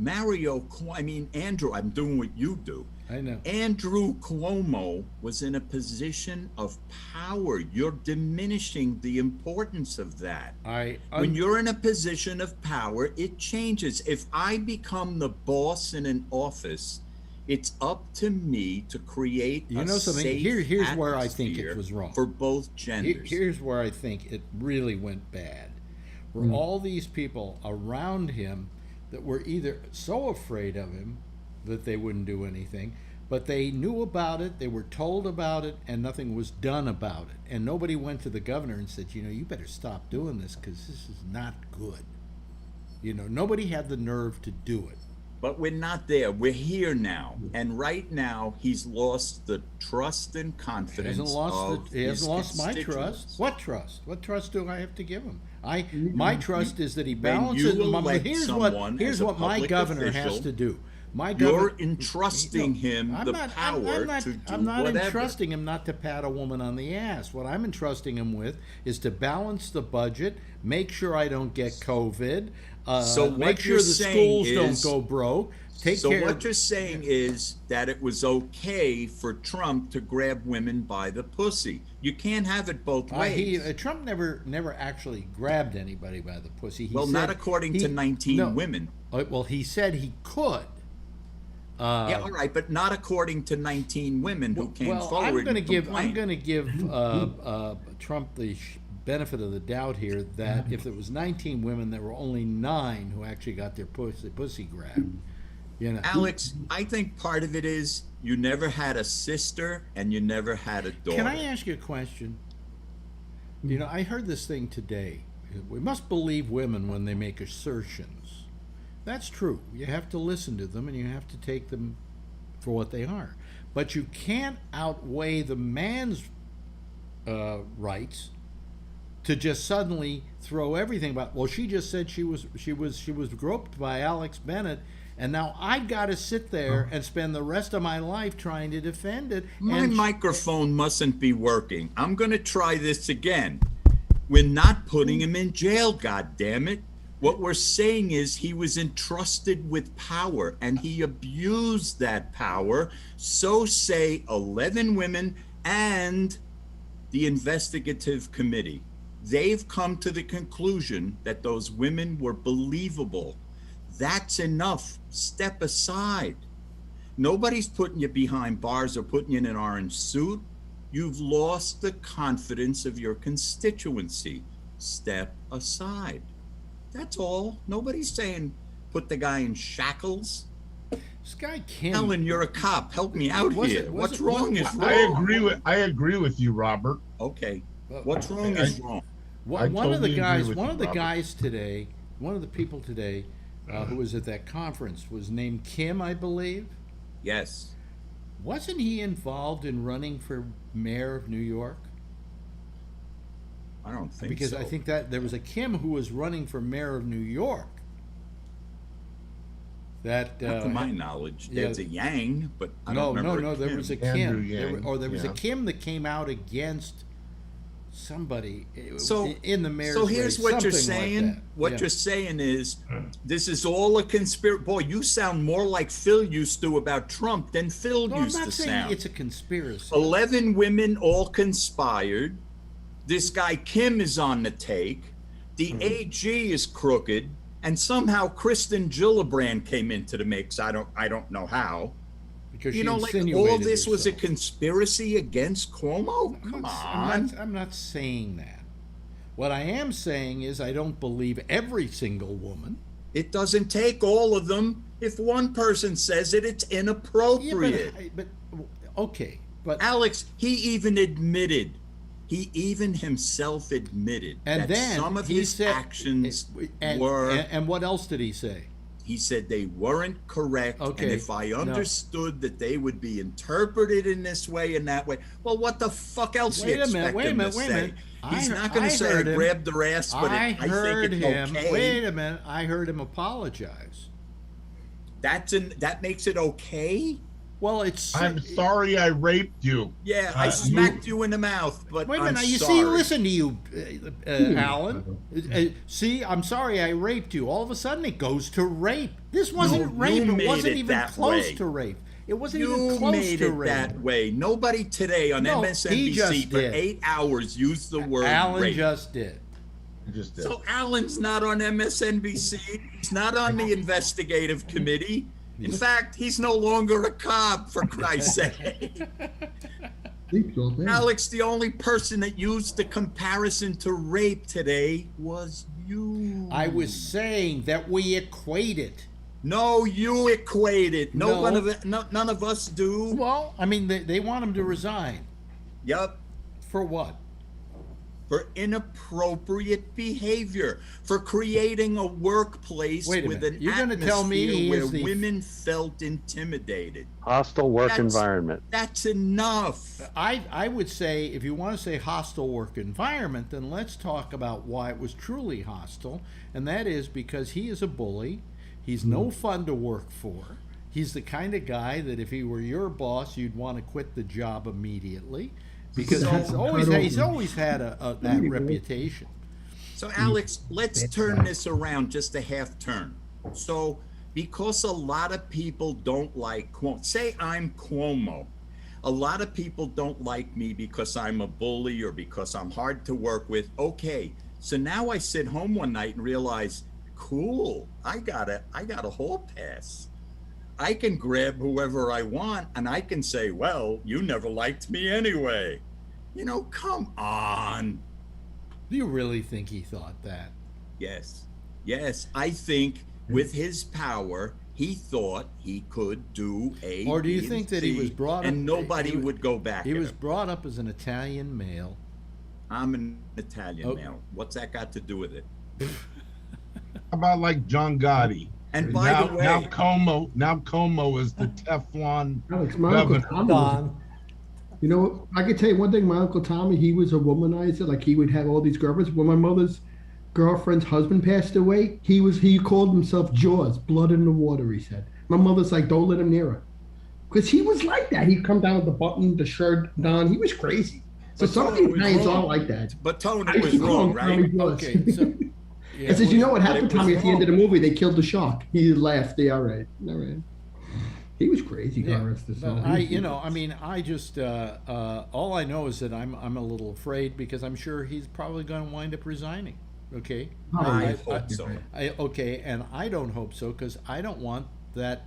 [SPEAKER 9] Andrew, I'm doing what you do.
[SPEAKER 2] I know.
[SPEAKER 9] Andrew Cuomo was in a position of power. You're diminishing the importance of that. When you're in a position of power, it changes. If I become the boss in an office, it's up to me to create
[SPEAKER 2] You
[SPEAKER 9] a
[SPEAKER 2] know something?
[SPEAKER 9] safe
[SPEAKER 2] Here's where I think it
[SPEAKER 9] atmosphere
[SPEAKER 2] was wrong.
[SPEAKER 9] for both genders.
[SPEAKER 2] Here's where I think it really went bad. Were all these people around him that were either so afraid of him that they wouldn't do anything, but they knew about it, they were told about it, and nothing was done about it. And nobody went to the governor and said, you better stop doing this because this is not good. Nobody had the nerve to do it.
[SPEAKER 9] But we're not there. We're here now. And right now, he's lost the trust and confidence
[SPEAKER 2] He hasn't lost my trust. What trust? What trust do I have to give him? My trust is that he balances. Here's what my governor has to do.
[SPEAKER 9] You're entrusting him the power to do
[SPEAKER 2] I'm not
[SPEAKER 9] whatever.
[SPEAKER 2] entrusting him not to pat a woman on the ass. What I'm entrusting him with is to balance the budget, make sure I don't get COVID, make sure the schools don't go broke.
[SPEAKER 9] What you're saying is that it was okay for Trump to grab women by the pussy. You can't have it both ways.
[SPEAKER 2] Trump never actually grabbed anybody by the pussy.
[SPEAKER 9] Not according to 19 women.
[SPEAKER 2] Well, he said he could.
[SPEAKER 9] Yeah, all right, but not according to 19 women who came forward.
[SPEAKER 2] I'm going to give Trump the benefit of the doubt here that if there was 19 women, there were only 9 who actually got their pussy grabbed.
[SPEAKER 9] Alex, I think part of it is you never had a sister and you never had a daughter.
[SPEAKER 2] Can I ask you a question? I heard this thing today. We must believe women when they make assertions. That's true. You have to listen to them and you have to take them for what they are. But you can't outweigh the man's rights to just suddenly throw everything about. Well, she just said she was groped by Alex Bennett, and now I got to sit there and spend the rest of my life trying to defend it.
[SPEAKER 9] My microphone mustn't be working. I'm going to try this again. We're not putting him in jail, goddammit. What we're saying is he was entrusted with power and he abused that power. So say 11 women and the investigative committee. They've come to the conclusion that those women were believable. That's enough. Step aside. Nobody's putting you behind bars or putting you in an orange suit. You've lost the confidence of your constituency. Step aside. That's all. Nobody's saying put the guy in shackles.
[SPEAKER 2] This guy can't.
[SPEAKER 9] Helen, you're a cop. Help me out here. What's wrong is wrong.
[SPEAKER 5] I agree with you, Robert.
[SPEAKER 9] Okay. What's wrong is wrong.
[SPEAKER 2] One of the people today who was at that conference was named Kim, I believe.
[SPEAKER 9] Yes.
[SPEAKER 2] Wasn't he involved in running for mayor of New York?
[SPEAKER 9] I don't think
[SPEAKER 2] because
[SPEAKER 9] so.
[SPEAKER 2] I think that there was a Kim who was running for mayor of New York. Not
[SPEAKER 9] to my knowledge. There's a Yang, but I don't remember.
[SPEAKER 2] No, there was a Kim. There was a Kim that came out against somebody
[SPEAKER 9] So
[SPEAKER 2] in the mayor's
[SPEAKER 9] So here's
[SPEAKER 2] race,
[SPEAKER 9] what you're
[SPEAKER 2] something like
[SPEAKER 9] saying.
[SPEAKER 2] that.
[SPEAKER 9] What
[SPEAKER 2] Yeah.
[SPEAKER 9] you're saying is, this is all a conspiracy. Boy, you sound more like Phil used to about Trump than Phil
[SPEAKER 2] No, I'm
[SPEAKER 9] used
[SPEAKER 2] not
[SPEAKER 9] to
[SPEAKER 2] saying
[SPEAKER 9] sound.
[SPEAKER 2] it's a conspiracy.
[SPEAKER 9] 11 women all conspired. This guy Kim is on the take. The AG is crooked, and somehow Kristen Gillibrand came into the mix. I don't know how.
[SPEAKER 2] Because
[SPEAKER 9] You
[SPEAKER 2] she
[SPEAKER 9] know, like all
[SPEAKER 2] insinuated
[SPEAKER 9] this was a
[SPEAKER 2] herself.
[SPEAKER 9] conspiracy against Cuomo. Come on.
[SPEAKER 2] I'm not saying that. What I am saying is I don't believe every single woman.
[SPEAKER 9] It doesn't take all of them. If one person says it, it's inappropriate.
[SPEAKER 2] But okay, but
[SPEAKER 9] Alex, he even himself admitted
[SPEAKER 2] and
[SPEAKER 9] that
[SPEAKER 2] then
[SPEAKER 9] some of
[SPEAKER 2] he
[SPEAKER 9] his
[SPEAKER 2] said,
[SPEAKER 9] actions
[SPEAKER 2] and
[SPEAKER 9] were.
[SPEAKER 2] what else did he say?
[SPEAKER 9] He said they weren't correct,
[SPEAKER 2] Okay,
[SPEAKER 9] and if I understood that they would be interpreted in this way and that way, well, what the fuck else you expect him to say? He's not going to say I grabbed their ass, but I
[SPEAKER 2] heard
[SPEAKER 9] think it's
[SPEAKER 2] him.
[SPEAKER 9] okay.
[SPEAKER 2] Wait a minute, I heard him apologize.
[SPEAKER 9] That makes it okay?
[SPEAKER 2] Well, it's.
[SPEAKER 5] I'm sorry I raped you.
[SPEAKER 9] Yeah, I smacked you in the mouth, but
[SPEAKER 2] Wait a minute,
[SPEAKER 9] I'm
[SPEAKER 2] you
[SPEAKER 9] sorry.
[SPEAKER 2] see, listen to you, Alan. See, I'm sorry I raped you. All of a sudden it goes to rape. This wasn't rape. It wasn't even close to rape. It wasn't even close
[SPEAKER 9] made
[SPEAKER 2] to
[SPEAKER 9] it
[SPEAKER 2] rape.
[SPEAKER 9] that way. Nobody today on
[SPEAKER 2] No, he
[SPEAKER 9] MSNBC
[SPEAKER 2] just
[SPEAKER 9] for
[SPEAKER 2] did.
[SPEAKER 9] 8 hours used the word
[SPEAKER 2] Alan
[SPEAKER 9] rape.
[SPEAKER 2] just did.
[SPEAKER 5] Just did.
[SPEAKER 9] So Alan's not on MSNBC. He's not on the investigative committee. In fact, he's no longer a cop, for Christ's sake. Alex, the only person that used the comparison to rape today was you.
[SPEAKER 2] I was saying that we equate it.
[SPEAKER 9] No, you equate it.
[SPEAKER 2] No.
[SPEAKER 9] None of us do.
[SPEAKER 2] Well, I mean, they want him to resign.
[SPEAKER 9] Yep.
[SPEAKER 2] For what?
[SPEAKER 9] For inappropriate behavior, for creating a workplace
[SPEAKER 2] Wait a
[SPEAKER 9] with
[SPEAKER 2] minute.
[SPEAKER 9] an
[SPEAKER 2] You're gonna tell me
[SPEAKER 9] atmosphere
[SPEAKER 2] he
[SPEAKER 9] where
[SPEAKER 2] is the-
[SPEAKER 9] women felt intimidated.
[SPEAKER 4] Hostile work
[SPEAKER 9] That's-
[SPEAKER 4] environment.
[SPEAKER 9] That's enough.
[SPEAKER 2] I would say, if you want to say hostile work environment, then let's talk about why it was truly hostile. And that is because he is a bully. He's no fun to work for. He's the kind of guy that if he were your boss, you'd want to quit the job immediately. Because he's always had that reputation.
[SPEAKER 9] So, Alex, let's turn this around just a half turn. So, because a lot of people don't like Cuomo, say I'm Cuomo. A lot of people don't like me because I'm a bully or because I'm hard to work with. Okay, so now I sit home one night and realize, cool, I got a hall pass. I can grab whoever I want and I can say, well, you never liked me anyway. You know, come on.
[SPEAKER 2] Do you really think he thought that?
[SPEAKER 9] Yes. I think with his power, he thought he could do A,
[SPEAKER 2] Or do you
[SPEAKER 9] B,
[SPEAKER 2] think
[SPEAKER 9] and
[SPEAKER 2] that he
[SPEAKER 9] C,
[SPEAKER 2] was brought up...
[SPEAKER 9] and nobody would go back
[SPEAKER 2] He
[SPEAKER 9] at
[SPEAKER 2] was
[SPEAKER 9] him?
[SPEAKER 2] brought up as an Italian male.
[SPEAKER 9] I'm an Italian
[SPEAKER 2] Oh.
[SPEAKER 9] now. What's that got to do with it?
[SPEAKER 5] How about like John Gotti?
[SPEAKER 9] And by
[SPEAKER 5] now,
[SPEAKER 9] the way,
[SPEAKER 5] now Como is the Teflon
[SPEAKER 8] Alex, my Uncle
[SPEAKER 5] governor.
[SPEAKER 8] Tommy
[SPEAKER 6] Don.
[SPEAKER 8] you know, I could tell you one thing. My Uncle Tommy, he was a womanizer. Like, he would have all these girlfriends. When my mother's girlfriend's husband passed away, he called himself Jaws, blood in the water, he said. My mother's like, don't let him near her. Because he was like that. He'd come down with the button, the shirt down. He was crazy. So some of these guys are like that.
[SPEAKER 9] but Tony
[SPEAKER 8] I used
[SPEAKER 9] was
[SPEAKER 8] to call
[SPEAKER 9] wrong,
[SPEAKER 8] him
[SPEAKER 9] right?
[SPEAKER 8] Tommy Jaws.
[SPEAKER 2] Okay, so... Yeah,
[SPEAKER 8] I said, you know what
[SPEAKER 9] but
[SPEAKER 8] happened,
[SPEAKER 9] it was
[SPEAKER 8] Tommy, at the end of the
[SPEAKER 9] wrong.
[SPEAKER 8] movie? They killed the shark. He laughed. Yeah, all right. All right. He was crazy,
[SPEAKER 2] Yeah,
[SPEAKER 8] God rest his soul.
[SPEAKER 2] but I just all I know is that I'm a little afraid because I'm sure he's probably going to wind up resigning. Okay,
[SPEAKER 9] I hope so.
[SPEAKER 2] Okay, and I don't hope so because I don't want that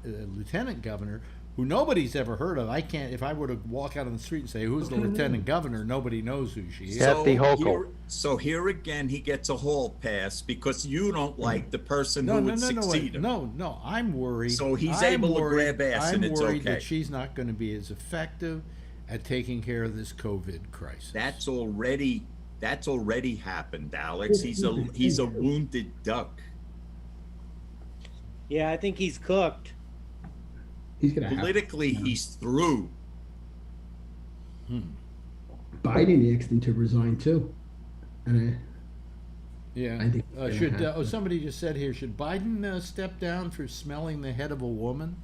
[SPEAKER 2] lieutenant governor who nobody's ever heard of. I can't. If I were to walk out on the street and say who's the lieutenant governor, nobody knows who she is.
[SPEAKER 4] Kathy Hochul.
[SPEAKER 9] So here again, he gets a hall pass because you don't like the person who would succeed him.
[SPEAKER 2] No, I'm worried.
[SPEAKER 9] So he's
[SPEAKER 2] I'm
[SPEAKER 9] able to
[SPEAKER 2] worried-
[SPEAKER 9] grab ass and it's
[SPEAKER 2] I'm worried
[SPEAKER 9] okay.
[SPEAKER 2] that she's not going to be as effective at taking care of this COVID crisis.
[SPEAKER 9] That's already happened, Alex. He's a wounded duck.
[SPEAKER 7] Yeah, I think he's cooked.
[SPEAKER 8] He's gonna have
[SPEAKER 9] Politically, he's through.
[SPEAKER 8] Biden asked him to resign too, and
[SPEAKER 2] Yeah.
[SPEAKER 8] I think
[SPEAKER 2] Somebody just said here, should Biden step down for smelling the head of a woman?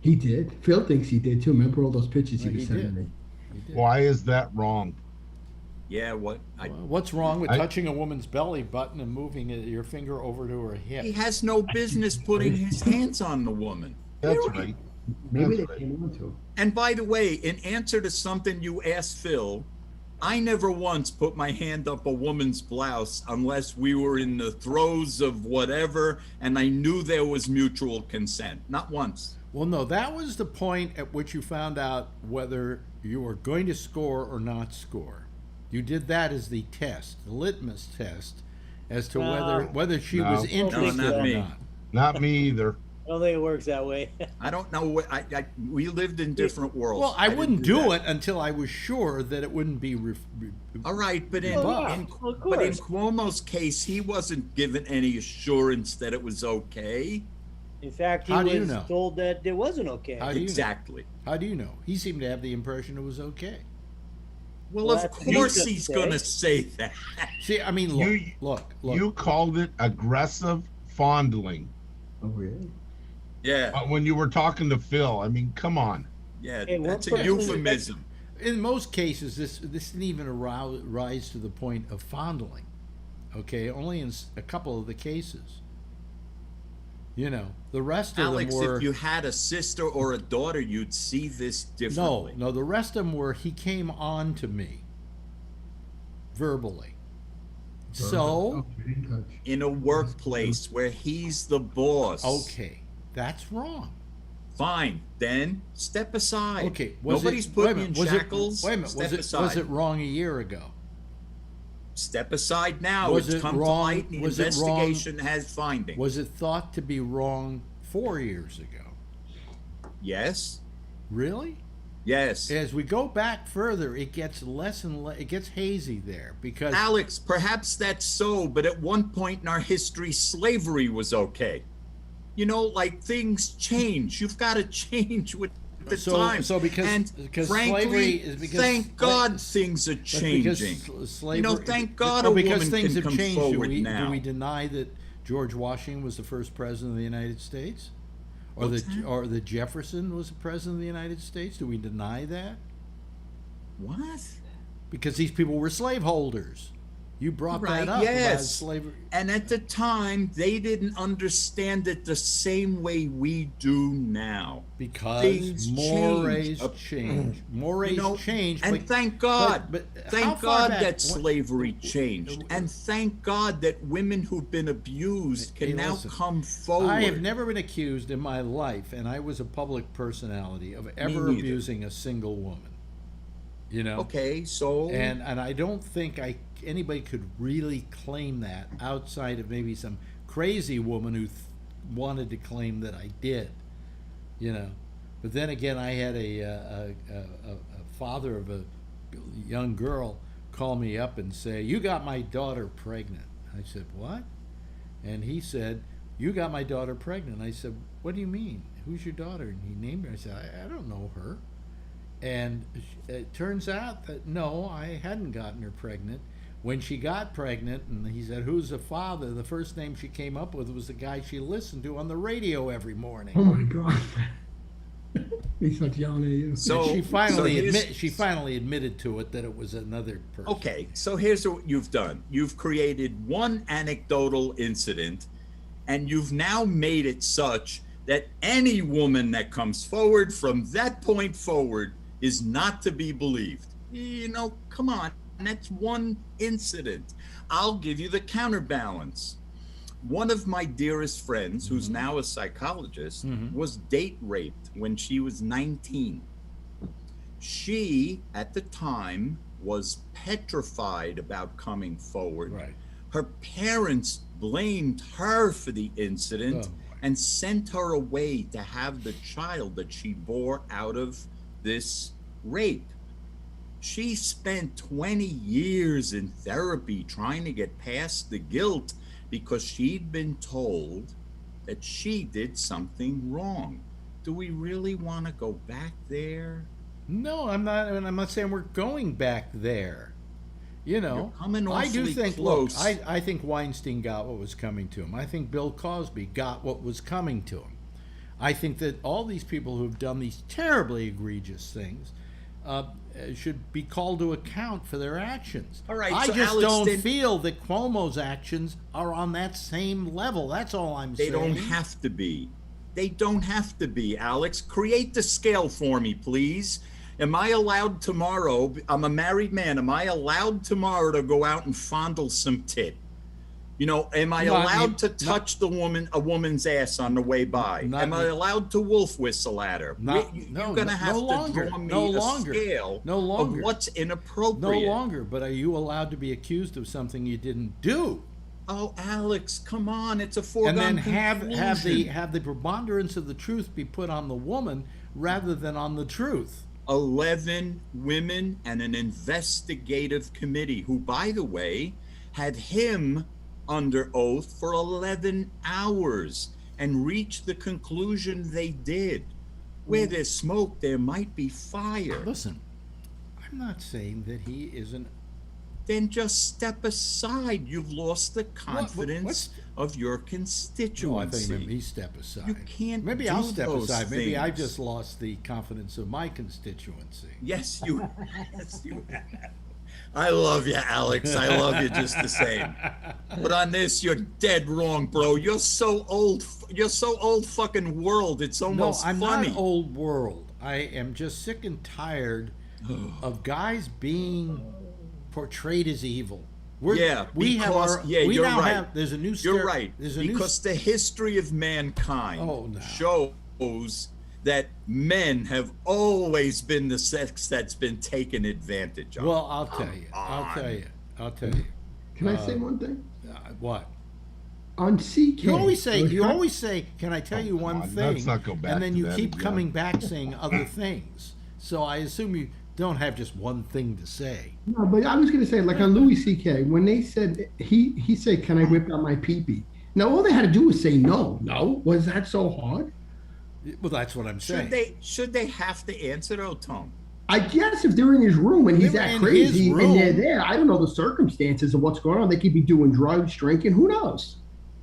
[SPEAKER 8] he did. Phil thinks he did too. Remember all those pictures he
[SPEAKER 2] Well,
[SPEAKER 8] was
[SPEAKER 2] he
[SPEAKER 8] sending
[SPEAKER 2] did.
[SPEAKER 8] me?
[SPEAKER 2] He did.
[SPEAKER 5] Why is that wrong?
[SPEAKER 9] Yeah,
[SPEAKER 2] What's wrong with touching a woman's belly button and moving your finger over to her hip?
[SPEAKER 9] he has no business putting his hands on the woman.
[SPEAKER 5] That's right.
[SPEAKER 8] Maybe
[SPEAKER 5] That's
[SPEAKER 8] they
[SPEAKER 5] right.
[SPEAKER 8] came on to him.
[SPEAKER 9] And by the way, in answer to something you asked Phil, I never once put my hand up a woman's blouse unless we were in the throes of whatever and I knew there was mutual consent. Not once.
[SPEAKER 2] Well, no, that was the point at which you found out whether you were going to score or not score. You did that as the test, the litmus test, as to whether she was interested
[SPEAKER 9] not
[SPEAKER 2] or
[SPEAKER 9] me.
[SPEAKER 2] not.
[SPEAKER 5] Not me either.
[SPEAKER 7] I don't think it works that way.
[SPEAKER 9] I don't know what we lived in different worlds.
[SPEAKER 2] Well, I wouldn't do
[SPEAKER 9] that.
[SPEAKER 2] it until I was sure that it wouldn't be.
[SPEAKER 9] All right, but in
[SPEAKER 7] course.
[SPEAKER 9] Cuomo's case, he wasn't given any assurance that it was okay.
[SPEAKER 7] In fact, he
[SPEAKER 2] How do you
[SPEAKER 7] was
[SPEAKER 2] know?
[SPEAKER 7] told that it wasn't okay.
[SPEAKER 2] How do you know?
[SPEAKER 9] Exactly.
[SPEAKER 2] How do you know? He seemed to have the impression it was okay.
[SPEAKER 9] Well,
[SPEAKER 7] Well,
[SPEAKER 9] of
[SPEAKER 7] that's what he's
[SPEAKER 9] course
[SPEAKER 7] gonna
[SPEAKER 9] he's
[SPEAKER 7] say.
[SPEAKER 9] going to say that.
[SPEAKER 2] See, I mean, look.
[SPEAKER 5] You called it aggressive fondling
[SPEAKER 8] Oh, yeah.
[SPEAKER 9] Yeah,
[SPEAKER 5] when you were talking to Phil. I mean, come on.
[SPEAKER 9] yeah,
[SPEAKER 7] Hey, one
[SPEAKER 9] that's a
[SPEAKER 7] person-
[SPEAKER 9] euphemism.
[SPEAKER 2] In most cases, this didn't even rise to the point of fondling. Okay, only in a couple of the cases. You know, the rest of
[SPEAKER 9] Alex,
[SPEAKER 2] them were.
[SPEAKER 9] if you had a sister or a daughter, you'd see this differently.
[SPEAKER 2] No, the rest of them were. He came on to me verbally. So
[SPEAKER 8] Oh, we didn't touch.
[SPEAKER 9] In a workplace where he's the boss.
[SPEAKER 2] okay, that's wrong.
[SPEAKER 9] Fine, then step aside.
[SPEAKER 2] Okay,
[SPEAKER 9] Nobody's putting you in shackles.
[SPEAKER 2] Wait a minute,
[SPEAKER 9] Step aside.
[SPEAKER 2] was it wrong a year ago?
[SPEAKER 9] Step aside now.
[SPEAKER 2] Was
[SPEAKER 9] It's
[SPEAKER 2] it
[SPEAKER 9] come
[SPEAKER 2] wrong-
[SPEAKER 9] to light. The
[SPEAKER 2] was it wrong-
[SPEAKER 9] investigation has findings.
[SPEAKER 2] Was it thought to be wrong 4 years ago?
[SPEAKER 9] Yes.
[SPEAKER 2] Really?
[SPEAKER 9] Yes.
[SPEAKER 2] As we go back further, it gets less and less. It gets hazy there because
[SPEAKER 9] Alex, perhaps that's so, but at one point in our history, slavery was okay. You know, like things change. You've got to change with the time.
[SPEAKER 2] So because
[SPEAKER 9] frankly,
[SPEAKER 2] slavery is because
[SPEAKER 9] thank God things are changing. Thank God a
[SPEAKER 2] because
[SPEAKER 9] woman
[SPEAKER 2] things
[SPEAKER 9] can
[SPEAKER 2] have
[SPEAKER 9] come
[SPEAKER 2] changed.
[SPEAKER 9] forward
[SPEAKER 2] Do
[SPEAKER 9] now.
[SPEAKER 2] we deny that George Washington was the first president of the United States, or that Jefferson was the president of the United States? Do we deny that?
[SPEAKER 9] What?
[SPEAKER 2] Because these people were slaveholders. You brought
[SPEAKER 9] Right,
[SPEAKER 2] that up about
[SPEAKER 9] yes.
[SPEAKER 2] slavery.
[SPEAKER 9] And at the time, they didn't understand it the same way we do now.
[SPEAKER 2] Because
[SPEAKER 9] Things
[SPEAKER 2] mores
[SPEAKER 9] change.
[SPEAKER 2] change. Mores change.
[SPEAKER 9] And
[SPEAKER 2] but-
[SPEAKER 9] thank God.
[SPEAKER 2] but how
[SPEAKER 9] Thank
[SPEAKER 2] far
[SPEAKER 9] God
[SPEAKER 2] back-
[SPEAKER 9] that slavery changed. And thank God that women who've been abused can
[SPEAKER 2] Hey,
[SPEAKER 9] now
[SPEAKER 2] listen,
[SPEAKER 9] come forward.
[SPEAKER 2] I have never been accused in my life, and I was a public personality, of ever
[SPEAKER 9] neither.
[SPEAKER 2] abusing a single woman. You know?
[SPEAKER 9] Okay, so
[SPEAKER 2] And I don't think anybody could really claim that outside of maybe some crazy woman who wanted to claim that I did. You know? But then again, I had a father of a young girl call me up and say, "You got my daughter pregnant." I said, "What?" And he said, "You got my daughter pregnant." I said, "What do you mean? Who's your daughter?" And he named her. I said, I don't know her. And it turns out that no, I hadn't gotten her pregnant. When she got pregnant, and he said, "Who's the father?" The first name she came up with was the guy she listened to on the radio every morning.
[SPEAKER 8] Oh my God. He starts yelling at you.
[SPEAKER 9] So-
[SPEAKER 2] And
[SPEAKER 9] here's-
[SPEAKER 2] she finally admitted to it that it was another person.
[SPEAKER 9] Okay, so here's what you've done. You've created one anecdotal incident, and you've now made it such that any woman that comes forward from that point forward is not to be believed. You know, come on, that's one incident. I'll give you the counterbalance. One of my dearest friends, who's now a psychologist, was date raped when she was 19. She, at the time, was petrified about coming forward.
[SPEAKER 2] Right.
[SPEAKER 9] Her parents blamed her for the incident and sent her away to have the child that she bore out of this rape. She spent 20 years in therapy trying to get past the guilt because she'd been told that she did something wrong. Do we really want to go back there?
[SPEAKER 2] No, I'm not. And I'm not saying we're going back there. You know,
[SPEAKER 9] You're coming
[SPEAKER 2] I do
[SPEAKER 9] awfully
[SPEAKER 2] think.
[SPEAKER 9] close.
[SPEAKER 2] Look, I think Weinstein got what was coming to him. I think Bill Cosby got what was coming to him. I think that all these people who've done these terribly egregious things, should be called to account for their actions.
[SPEAKER 9] All right,
[SPEAKER 2] I
[SPEAKER 9] so
[SPEAKER 2] just
[SPEAKER 9] Alex,
[SPEAKER 2] don't
[SPEAKER 9] then-
[SPEAKER 2] feel that Cuomo's actions are on that same level. That's all I'm
[SPEAKER 9] They
[SPEAKER 2] saying.
[SPEAKER 9] don't have to be. They don't have to be, Alex. Create the scale for me, please. Am I allowed tomorrow? I'm a married man. Am I allowed tomorrow to go out and fondle some tit? You know, am I
[SPEAKER 2] No, I mean,
[SPEAKER 9] allowed to touch a woman's ass on the way by?
[SPEAKER 2] Not
[SPEAKER 9] Am I
[SPEAKER 2] me.
[SPEAKER 9] allowed to wolf whistle at her?
[SPEAKER 2] No,
[SPEAKER 9] You're going to have
[SPEAKER 2] no longer,
[SPEAKER 9] to draw me
[SPEAKER 2] no
[SPEAKER 9] a
[SPEAKER 2] longer,
[SPEAKER 9] scale
[SPEAKER 2] no longer.
[SPEAKER 9] of what's inappropriate.
[SPEAKER 2] No longer, but are you allowed to be accused of something you didn't do?
[SPEAKER 9] Oh, Alex, come on! It's a foregone
[SPEAKER 2] And then
[SPEAKER 9] conclusion.
[SPEAKER 2] have the preponderance of the truth be put on the woman rather than on the truth.
[SPEAKER 9] 11 women and an investigative committee who, by the way, had him under oath for 11 hours and reached the conclusion they did. Where there's smoke, there might be fire.
[SPEAKER 2] Listen, I'm not saying that he isn't.
[SPEAKER 9] Then just step aside. You've lost the confidence
[SPEAKER 2] what's-
[SPEAKER 9] of your
[SPEAKER 2] No, I think
[SPEAKER 9] constituency.
[SPEAKER 2] maybe step aside.
[SPEAKER 9] You can't
[SPEAKER 2] Maybe
[SPEAKER 9] do
[SPEAKER 2] I'll step
[SPEAKER 9] those
[SPEAKER 2] aside. Maybe I
[SPEAKER 9] things.
[SPEAKER 2] just lost the confidence of my constituency.
[SPEAKER 9] Yes, you. Yes, you. I love you, Alex. I love you just the same. But on this, you're dead wrong, bro. You're so old. You're so old, fucking world. It's
[SPEAKER 2] No,
[SPEAKER 9] almost
[SPEAKER 2] I'm
[SPEAKER 9] funny.
[SPEAKER 2] not old world. I am just sick and tired of guys being portrayed as evil. We have
[SPEAKER 9] because-
[SPEAKER 2] our.
[SPEAKER 9] yeah,
[SPEAKER 2] we
[SPEAKER 9] you're
[SPEAKER 2] now
[SPEAKER 9] right.
[SPEAKER 2] have. There's a new.
[SPEAKER 9] You're right.
[SPEAKER 2] There's a
[SPEAKER 9] Because the history of mankind
[SPEAKER 2] Oh, no.
[SPEAKER 9] shows that men have always been the sex that's been taken advantage of.
[SPEAKER 2] Well, I'll tell you. I'll tell you.
[SPEAKER 8] Can I say one thing?
[SPEAKER 2] What?
[SPEAKER 8] On CK.
[SPEAKER 2] You always say.
[SPEAKER 8] I was
[SPEAKER 2] You
[SPEAKER 8] trying-
[SPEAKER 2] always say. Can I tell you
[SPEAKER 5] come
[SPEAKER 2] one
[SPEAKER 5] on,
[SPEAKER 2] thing?
[SPEAKER 5] let's not go back
[SPEAKER 2] and then
[SPEAKER 5] to
[SPEAKER 2] you
[SPEAKER 5] that
[SPEAKER 2] keep
[SPEAKER 5] again.
[SPEAKER 2] coming back saying other things. So I assume you don't have just one thing to say.
[SPEAKER 8] No, but I was going to say, like on Louis C.K., when they said, he said, can I whip out my pee-pee? Now, all they had to do was say no. No? Was that so hard?
[SPEAKER 2] Well, that's what I'm saying.
[SPEAKER 9] Should they have to answer though, Tom?
[SPEAKER 8] I guess if they're in his room and he's
[SPEAKER 2] They were
[SPEAKER 8] that
[SPEAKER 2] in
[SPEAKER 8] crazy
[SPEAKER 2] his
[SPEAKER 8] and they're
[SPEAKER 2] room.
[SPEAKER 8] there, I don't know the circumstances of what's going on. They could be doing drugs, drinking, who knows?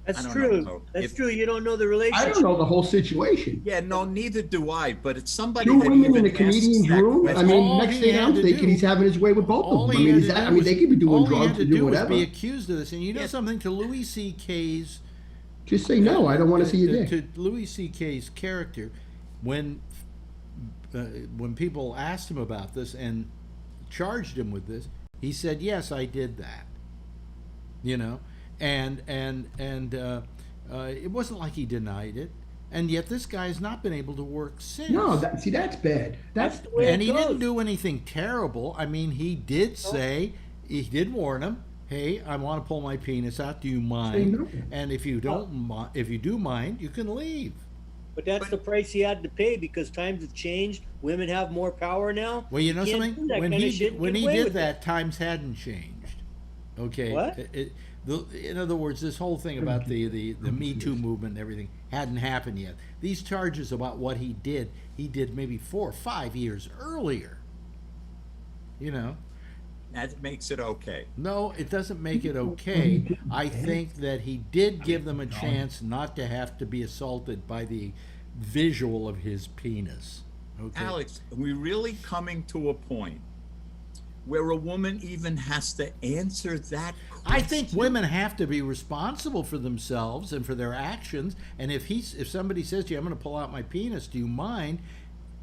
[SPEAKER 7] That's
[SPEAKER 9] I don't
[SPEAKER 7] true.
[SPEAKER 9] know.
[SPEAKER 7] That's
[SPEAKER 9] If-
[SPEAKER 7] true. You don't know the
[SPEAKER 8] I
[SPEAKER 7] relationship.
[SPEAKER 8] don't know the whole situation.
[SPEAKER 9] Yeah, no, neither do I. But it's somebody
[SPEAKER 8] Two
[SPEAKER 9] that
[SPEAKER 8] women
[SPEAKER 9] even
[SPEAKER 8] in a
[SPEAKER 9] asks
[SPEAKER 8] comedian's
[SPEAKER 9] that
[SPEAKER 8] room. I
[SPEAKER 9] question.
[SPEAKER 8] mean,
[SPEAKER 2] All
[SPEAKER 8] next
[SPEAKER 2] he
[SPEAKER 8] thing
[SPEAKER 2] had
[SPEAKER 8] I'm
[SPEAKER 2] to
[SPEAKER 8] thinking,
[SPEAKER 2] do-
[SPEAKER 8] he's having his way with both
[SPEAKER 2] All
[SPEAKER 8] of them. I
[SPEAKER 2] he
[SPEAKER 8] mean,
[SPEAKER 2] had
[SPEAKER 8] is
[SPEAKER 2] to
[SPEAKER 8] that,
[SPEAKER 2] do
[SPEAKER 8] I mean, they could be doing
[SPEAKER 2] all he had
[SPEAKER 8] drugs
[SPEAKER 2] to
[SPEAKER 8] and do
[SPEAKER 2] do was
[SPEAKER 8] whatever.
[SPEAKER 2] be accused of this. And you know something, to Louis C.K.'s
[SPEAKER 8] Just say no. I don't want to see your dick.
[SPEAKER 2] to Louis C.K.'s character, when people asked him about this and charged him with this, he said, "Yes, I did that." You know, and it wasn't like he denied it, and yet this guy has not been able to work since.
[SPEAKER 8] No, see, that's bad. That's
[SPEAKER 7] the way
[SPEAKER 2] And
[SPEAKER 7] it
[SPEAKER 2] he
[SPEAKER 7] goes.
[SPEAKER 2] didn't do anything terrible. I mean, he did say, he did warn him, "Hey, I want to pull my penis out. Do you mind?
[SPEAKER 8] no.
[SPEAKER 2] And if you don't, if you do mind, you can leave."
[SPEAKER 7] But that's the price he had to pay because times have changed. Women have more power now.
[SPEAKER 2] Well, you know
[SPEAKER 7] Can't
[SPEAKER 2] something?
[SPEAKER 7] do that
[SPEAKER 2] When
[SPEAKER 7] kind of
[SPEAKER 2] he
[SPEAKER 7] shit and
[SPEAKER 2] when
[SPEAKER 7] get
[SPEAKER 2] he
[SPEAKER 7] away
[SPEAKER 2] did
[SPEAKER 7] with
[SPEAKER 2] that, times hadn't changed. Okay.
[SPEAKER 7] What?
[SPEAKER 2] In other words, this whole thing about the Me Too movement and everything hadn't happened yet. These charges about what he did maybe 4 or 5 years earlier. You know.
[SPEAKER 9] That makes it okay.
[SPEAKER 2] No, it doesn't make it okay. I think that he did give them a chance not to have to be assaulted by the visual of his penis. Okay.
[SPEAKER 9] Alex, are we really coming to a point where a woman even has to answer that question?
[SPEAKER 2] I think women have to be responsible for themselves and for their actions. And if somebody says to you, "I'm going to pull out my penis, do you mind?"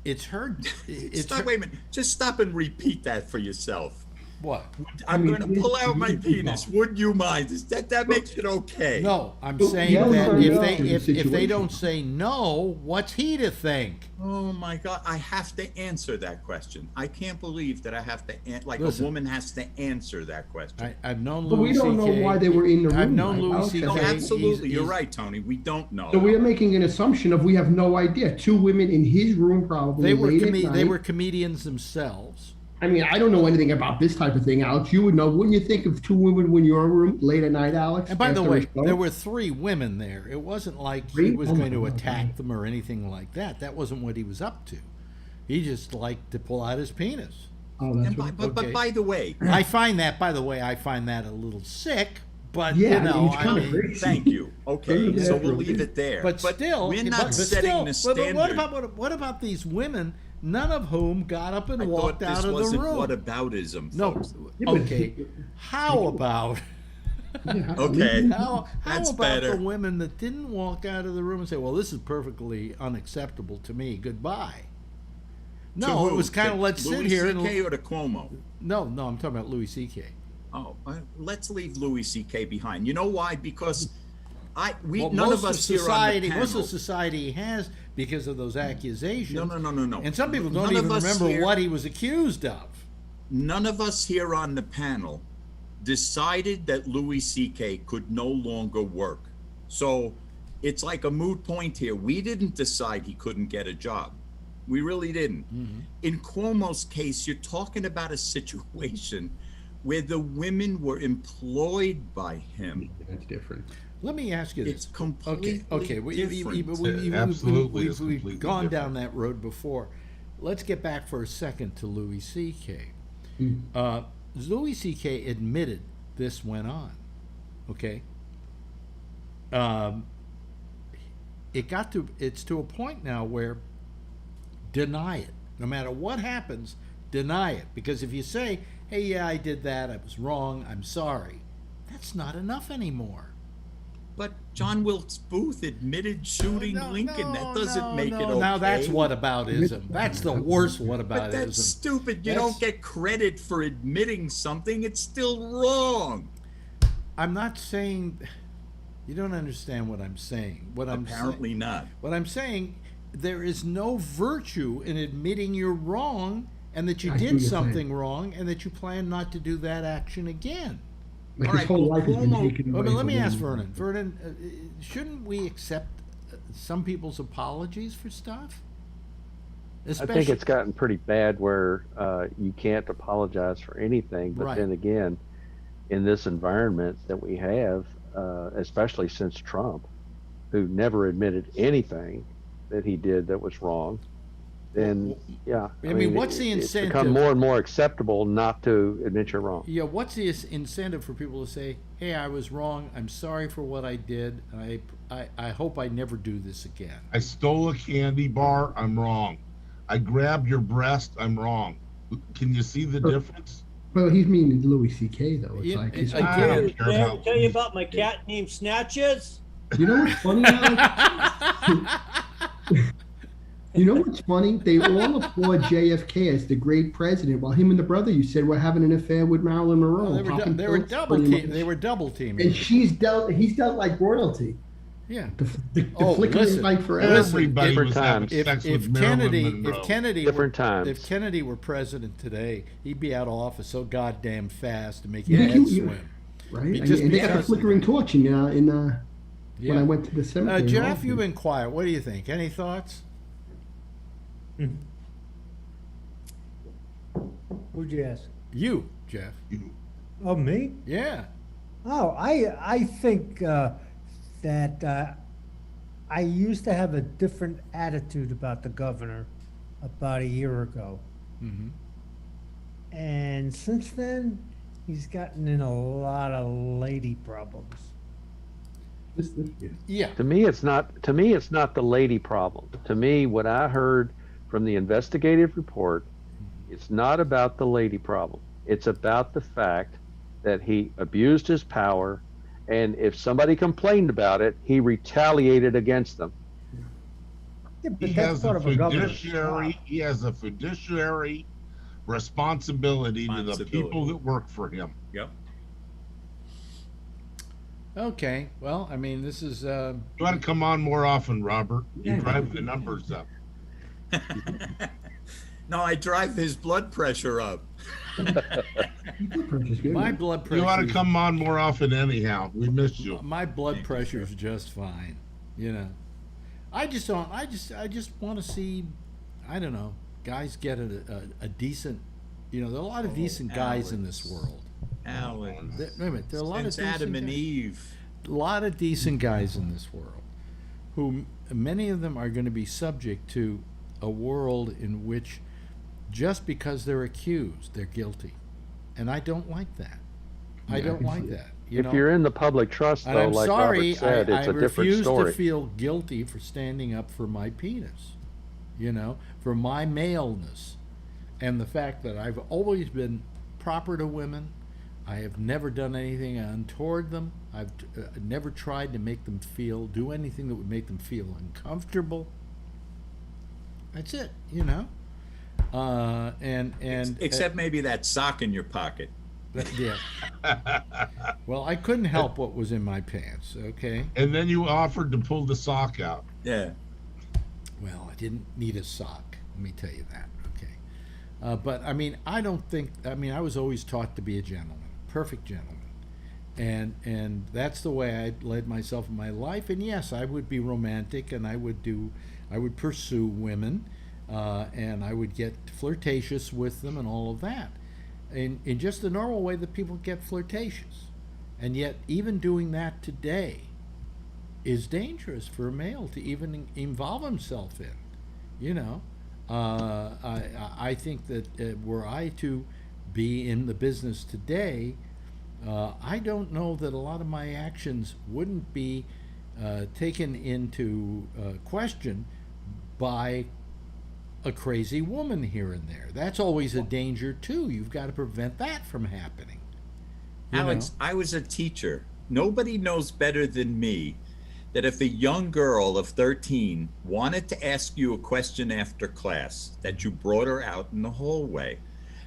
[SPEAKER 2] It's her.
[SPEAKER 9] Wait a minute. Just stop and repeat that for yourself.
[SPEAKER 2] What?
[SPEAKER 9] I'm going to pull out my penis. Would you mind? That makes it okay.
[SPEAKER 2] No, I'm
[SPEAKER 8] Well,
[SPEAKER 2] saying
[SPEAKER 8] yeah,
[SPEAKER 2] that
[SPEAKER 8] yeah,
[SPEAKER 2] if they
[SPEAKER 8] situation.
[SPEAKER 2] don't say no, what's he to think?
[SPEAKER 9] Oh my God! I have to answer that question. I can't believe that I have to
[SPEAKER 2] Listen.
[SPEAKER 9] a woman has to answer that question.
[SPEAKER 2] I've known
[SPEAKER 8] But
[SPEAKER 2] Louis
[SPEAKER 8] we don't know
[SPEAKER 2] C.K.
[SPEAKER 8] why they were in the room.
[SPEAKER 2] I've known
[SPEAKER 8] right?
[SPEAKER 2] Louis
[SPEAKER 8] Alex,
[SPEAKER 2] C.K.
[SPEAKER 9] No,
[SPEAKER 8] that's-
[SPEAKER 9] absolutely. You're
[SPEAKER 2] he's-
[SPEAKER 9] right, Tony. We don't know.
[SPEAKER 8] So we are making an assumption of we have no idea. Two women in his room, probably.
[SPEAKER 2] They were
[SPEAKER 8] late at
[SPEAKER 2] they
[SPEAKER 8] night.
[SPEAKER 2] were comedians themselves.
[SPEAKER 8] I mean, I don't know anything about this type of thing, Alex. You would know, wouldn't you? Think of two women in your room late at night, Alex.
[SPEAKER 2] And by the
[SPEAKER 8] after
[SPEAKER 2] way,
[SPEAKER 8] a show?
[SPEAKER 2] there were 3 women there. It wasn't like he
[SPEAKER 8] Three?
[SPEAKER 2] was
[SPEAKER 8] Oh my
[SPEAKER 2] going to
[SPEAKER 8] God.
[SPEAKER 2] attack them or anything like that. That wasn't what he was up to. He just liked to pull out his penis.
[SPEAKER 8] Oh, that's
[SPEAKER 9] And
[SPEAKER 8] right.
[SPEAKER 9] but by the way,
[SPEAKER 2] I find that, by the way, I find that a little sick. But
[SPEAKER 8] Yeah,
[SPEAKER 2] you know,
[SPEAKER 8] it's kind
[SPEAKER 2] I
[SPEAKER 8] of
[SPEAKER 2] mean,
[SPEAKER 8] crazy.
[SPEAKER 9] thank you. Okay,
[SPEAKER 8] Yeah,
[SPEAKER 9] so we'll
[SPEAKER 8] really.
[SPEAKER 9] leave it there.
[SPEAKER 2] but still,
[SPEAKER 9] we're not
[SPEAKER 2] but
[SPEAKER 9] setting
[SPEAKER 2] still,
[SPEAKER 9] the standard.
[SPEAKER 2] But what about these women none of whom got up and walked out of the room.
[SPEAKER 9] This wasn't whataboutism,
[SPEAKER 2] No,
[SPEAKER 9] folks.
[SPEAKER 2] okay. How about?
[SPEAKER 9] Okay,
[SPEAKER 2] How
[SPEAKER 9] that's
[SPEAKER 2] about
[SPEAKER 9] better.
[SPEAKER 2] the women that didn't walk out of the room and say, "Well, this is perfectly unacceptable to me. Goodbye."
[SPEAKER 9] To
[SPEAKER 2] No, it
[SPEAKER 9] who?
[SPEAKER 2] was kind of
[SPEAKER 9] To
[SPEAKER 2] let's sit
[SPEAKER 9] Louis
[SPEAKER 2] here
[SPEAKER 9] C.K.
[SPEAKER 2] and
[SPEAKER 9] or to Cuomo?
[SPEAKER 2] no, I'm talking about Louis C.K.
[SPEAKER 9] Oh, let's leave Louis C.K. behind. You know why? Because
[SPEAKER 2] Well,
[SPEAKER 9] none of us here on the panel.
[SPEAKER 2] most of society has because of those accusations.
[SPEAKER 9] No.
[SPEAKER 2] And some people don't
[SPEAKER 9] None
[SPEAKER 2] even
[SPEAKER 9] of us
[SPEAKER 2] remember
[SPEAKER 9] here-
[SPEAKER 2] what he was accused of.
[SPEAKER 9] None of us here on the panel decided that Louis C.K. could no longer work. So it's like a moot point here. We didn't decide he couldn't get a job. We really didn't.
[SPEAKER 2] Mm-hmm.
[SPEAKER 9] In Cuomo's case, you're talking about a situation where the women were employed by him.
[SPEAKER 8] That's different.
[SPEAKER 2] Let me ask you this.
[SPEAKER 9] It's completely
[SPEAKER 2] okay.
[SPEAKER 5] Absolutely is
[SPEAKER 2] We've
[SPEAKER 5] completely
[SPEAKER 2] gone down
[SPEAKER 5] different.
[SPEAKER 2] that road before. Let's get back for a second to Louis C.K. Louis C.K. admitted this went on. Okay. It's to a point now where deny it. No matter what happens, deny it. Because if you say, "Hey, yeah, I did that. I was wrong. I'm sorry," that's not enough anymore.
[SPEAKER 9] But John Wilkes Booth admitted shooting Lincoln. That doesn't make it okay.
[SPEAKER 2] Now that's whataboutism. That's the worst whataboutism.
[SPEAKER 9] But that's stupid. You
[SPEAKER 2] That's-
[SPEAKER 9] don't get credit for admitting something. It's still wrong.
[SPEAKER 2] I'm not saying you don't understand what I'm saying.
[SPEAKER 9] Apparently not.
[SPEAKER 2] What I'm saying, there is no virtue in admitting you're wrong and that you
[SPEAKER 8] I see
[SPEAKER 2] did
[SPEAKER 8] what you're
[SPEAKER 2] something wrong and that you plan not to do that action again.
[SPEAKER 8] Like
[SPEAKER 9] All
[SPEAKER 8] his
[SPEAKER 9] right,
[SPEAKER 8] whole
[SPEAKER 9] well,
[SPEAKER 8] life has been
[SPEAKER 9] Cuomo-
[SPEAKER 8] taken
[SPEAKER 2] Well,
[SPEAKER 8] away.
[SPEAKER 2] but let
[SPEAKER 8] from
[SPEAKER 2] me
[SPEAKER 8] him.
[SPEAKER 2] ask Vernon. Vernon, shouldn't we accept some people's apologies for stuff?
[SPEAKER 4] I think it's gotten pretty bad where you can't apologize for anything. But
[SPEAKER 2] Right.
[SPEAKER 4] then again, in this environment that we have, especially since Trump, who never admitted anything that he did that was wrong, then yeah.
[SPEAKER 2] I mean, what's the
[SPEAKER 4] It's
[SPEAKER 2] incentive?
[SPEAKER 4] become more and more acceptable not to admit you're wrong.
[SPEAKER 2] Yeah, what's the incentive for people to say, "Hey, I was wrong. I'm sorry for what I did. I hope I never do this again."
[SPEAKER 5] I stole a candy bar. I'm wrong. I grabbed your breast. I'm wrong. Can you see the difference?
[SPEAKER 8] Well, he's meaning Louis C.K. though. It's
[SPEAKER 2] Yeah,
[SPEAKER 8] like his,
[SPEAKER 2] again-
[SPEAKER 5] I don't care
[SPEAKER 7] Did I
[SPEAKER 5] about
[SPEAKER 7] tell you about my cat named Snatches?
[SPEAKER 8] you know what's funny? Alex? You know what's funny? They all applaud JFK as the great president, while him and the brother you said were having an affair with Marilyn Monroe.
[SPEAKER 2] Oh, they were
[SPEAKER 8] popping
[SPEAKER 2] they were
[SPEAKER 8] pills,
[SPEAKER 2] double
[SPEAKER 8] pretty
[SPEAKER 2] team.
[SPEAKER 8] much.
[SPEAKER 2] They were double teaming.
[SPEAKER 8] And he's dealt like royalty.
[SPEAKER 2] Yeah.
[SPEAKER 8] The
[SPEAKER 2] Oh,
[SPEAKER 8] flickering
[SPEAKER 2] listen,
[SPEAKER 8] light forever.
[SPEAKER 2] listen,
[SPEAKER 5] Everybody
[SPEAKER 4] different
[SPEAKER 5] was having
[SPEAKER 4] times.
[SPEAKER 5] sex
[SPEAKER 2] If
[SPEAKER 5] with Marilyn
[SPEAKER 2] Kennedy,
[SPEAKER 5] Monroe.
[SPEAKER 4] Different times.
[SPEAKER 2] if Kennedy were president today, he'd be out of office so goddamn fast to make your
[SPEAKER 8] Yeah,
[SPEAKER 2] head
[SPEAKER 8] he-
[SPEAKER 2] swim.
[SPEAKER 8] Right?
[SPEAKER 2] Just
[SPEAKER 8] And they got a
[SPEAKER 2] because-
[SPEAKER 8] flickering torch when I
[SPEAKER 2] Yeah.
[SPEAKER 8] went to the cemetery. in
[SPEAKER 2] Jeff,
[SPEAKER 8] Albany.
[SPEAKER 2] you've been quiet. What do you think? Any thoughts?
[SPEAKER 6] Who'd you ask?
[SPEAKER 2] You, Jeff.
[SPEAKER 6] Oh, me?
[SPEAKER 2] Yeah.
[SPEAKER 6] Oh, I think that I used to have a different attitude about the governor about a year ago.
[SPEAKER 2] Mm-hmm.
[SPEAKER 6] And since then, he's gotten in a lot of lady problems.
[SPEAKER 8] Yeah.
[SPEAKER 2] Yeah.
[SPEAKER 4] To me, it's not. To me, it's not the lady problem. To me, what I heard from the investigative report, it's not about the lady problem. It's about the fact that he abused his power, and if somebody complained about it, he retaliated against them.
[SPEAKER 6] Yeah, but
[SPEAKER 5] He
[SPEAKER 6] that's
[SPEAKER 5] has a
[SPEAKER 6] part of a governor's
[SPEAKER 5] fiduciary.
[SPEAKER 6] job.
[SPEAKER 5] He has a fiduciary responsibility to the people that work for him.
[SPEAKER 9] Yep.
[SPEAKER 2] Okay. Well, I mean, this is.
[SPEAKER 5] You ought to come on more often, Robert. You
[SPEAKER 8] Yeah.
[SPEAKER 5] drive the numbers up.
[SPEAKER 9] No, I drive his blood pressure up.
[SPEAKER 2] My blood pressure.
[SPEAKER 5] You ought to come on more often anyhow. We miss you.
[SPEAKER 2] My blood pressure is just fine. You know, I just don't. I just want to see. I don't know. Guys get a decent. You know, there are a lot of decent guys in this world.
[SPEAKER 9] Alan.
[SPEAKER 2] Wait a minute. There are a lot
[SPEAKER 9] Since
[SPEAKER 2] of decent
[SPEAKER 9] Adam and
[SPEAKER 2] guys.
[SPEAKER 9] Eve.
[SPEAKER 2] A lot of decent guys in this world, who many of them are going to be subject to a world in which just because they're accused, they're guilty. And I don't like that. I don't like that. You know?
[SPEAKER 4] If you're in the public trust,
[SPEAKER 2] And
[SPEAKER 4] though,
[SPEAKER 2] I'm
[SPEAKER 4] like
[SPEAKER 2] sorry,
[SPEAKER 4] Robert said,
[SPEAKER 2] I
[SPEAKER 4] it's a different
[SPEAKER 2] refuse
[SPEAKER 4] story.
[SPEAKER 2] to feel guilty for standing up for my penis. for my maleness and the fact that I've always been proper to women. I have never done anything untoward them. I've never tried to make them do anything that would make them feel uncomfortable. That's it, and
[SPEAKER 9] except maybe that sock in your pocket.
[SPEAKER 2] Yeah. Well, I couldn't help what was in my pants. Okay.
[SPEAKER 5] And then you offered to pull the sock out.
[SPEAKER 9] Yeah.
[SPEAKER 2] Well, I didn't need a sock. Let me tell you that. Okay. But I mean, I was always taught to be a gentleman, perfect gentleman, and that's the way I led myself in my life. And yes, I would be romantic, and I would pursue women, and I would get flirtatious with them, and all of that, in just the normal way that people get flirtatious. And yet, even doing that today is dangerous for a male to even involve himself in. I think that were I to be in the business today, I don't know that a lot of my actions wouldn't be taken into question by a crazy woman here and there. That's always a danger too. You've got to prevent that from happening.
[SPEAKER 9] Alex, I was a teacher. Nobody knows better than me that if a young girl of 13 wanted to ask you a question after class, that you brought her out in the hallway.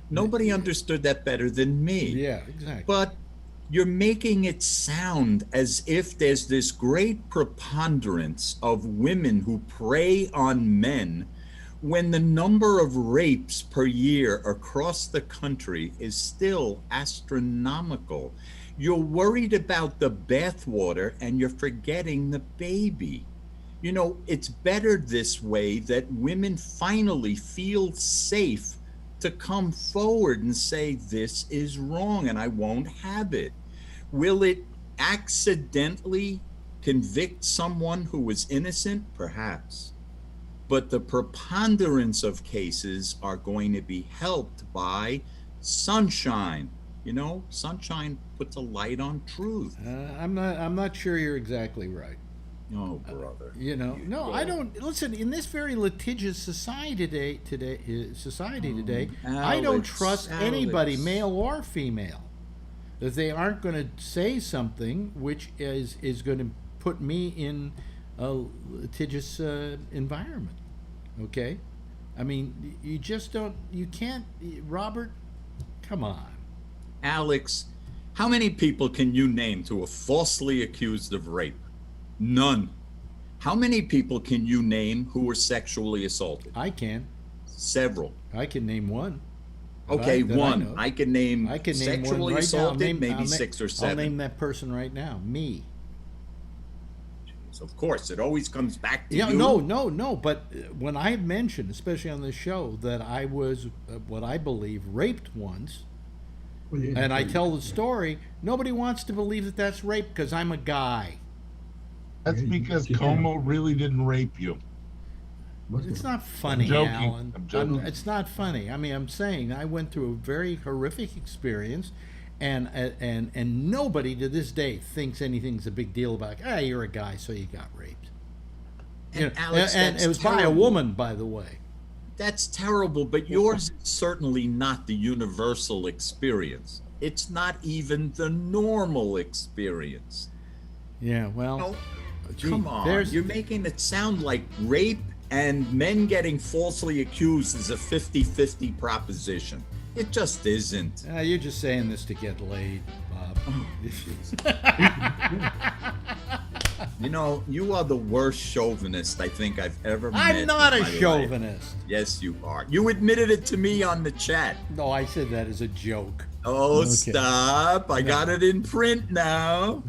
[SPEAKER 9] Nobody understood that better than me.
[SPEAKER 2] Yeah, exactly.
[SPEAKER 9] But you're making it sound as if there's this great preponderance of women who prey on men, when the number of rapes per year across the country is still astronomical. You're worried about the bathwater and you're forgetting the baby. It's better this way, that women finally feel safe to come forward and say, this is wrong and I won't have it. Will it accidentally convict someone who was innocent? Perhaps. But the preponderance of cases are going to be helped by sunshine. Sunshine puts a light on truth.
[SPEAKER 2] I'm not sure you're exactly right.
[SPEAKER 9] Oh, brother.
[SPEAKER 2] I don't listen. In this very litigious society today, I don't trust anybody, male or female, that they aren't going to say something which is going to put me in a litigious environment. Okay, I mean, you just don't. You can't, Robert. Come on,
[SPEAKER 9] Alex. How many people can you name who are falsely accused of rape? None. How many people can you name who were sexually assaulted?
[SPEAKER 2] I can.
[SPEAKER 9] Several.
[SPEAKER 2] I can name one.
[SPEAKER 9] Okay, one. I can name sexually
[SPEAKER 2] one right
[SPEAKER 9] assaulted,
[SPEAKER 2] now.
[SPEAKER 9] maybe 6 or 7.
[SPEAKER 2] I'll name that person right now. Me.
[SPEAKER 9] Jeez, of course, it always comes back to you.
[SPEAKER 2] No. But when I mentioned, especially on this show, that I was what I believe raped once, and I tell the story, nobody wants to believe that that's rape because I'm a guy.
[SPEAKER 5] That's because Como really didn't rape you.
[SPEAKER 2] It's not funny,
[SPEAKER 5] I'm joking.
[SPEAKER 2] Alan.
[SPEAKER 5] I'm joking.
[SPEAKER 2] It's not funny. I mean, I'm saying I went through a very horrific experience, and nobody to this day thinks anything's a big deal about. Hey, you're a guy, so you got raped.
[SPEAKER 9] And Alex,
[SPEAKER 2] and it was by a woman, by the way.
[SPEAKER 9] That's terrible, but yours is certainly not the universal experience. It's not even the normal experience.
[SPEAKER 2] Yeah, well,
[SPEAKER 9] come on. You're making it sound like rape and men getting falsely accused is a 50-50 proposition. It just isn't.
[SPEAKER 2] You're just saying this to get laid, Bob.
[SPEAKER 9] You are the worst chauvinist I think I've ever met.
[SPEAKER 2] I'm not a chauvinist.
[SPEAKER 9] Life. Yes, you are. You admitted it to me on the chat.
[SPEAKER 2] No, I said that as a joke.
[SPEAKER 9] Oh, okay. Stop. I got it in print now.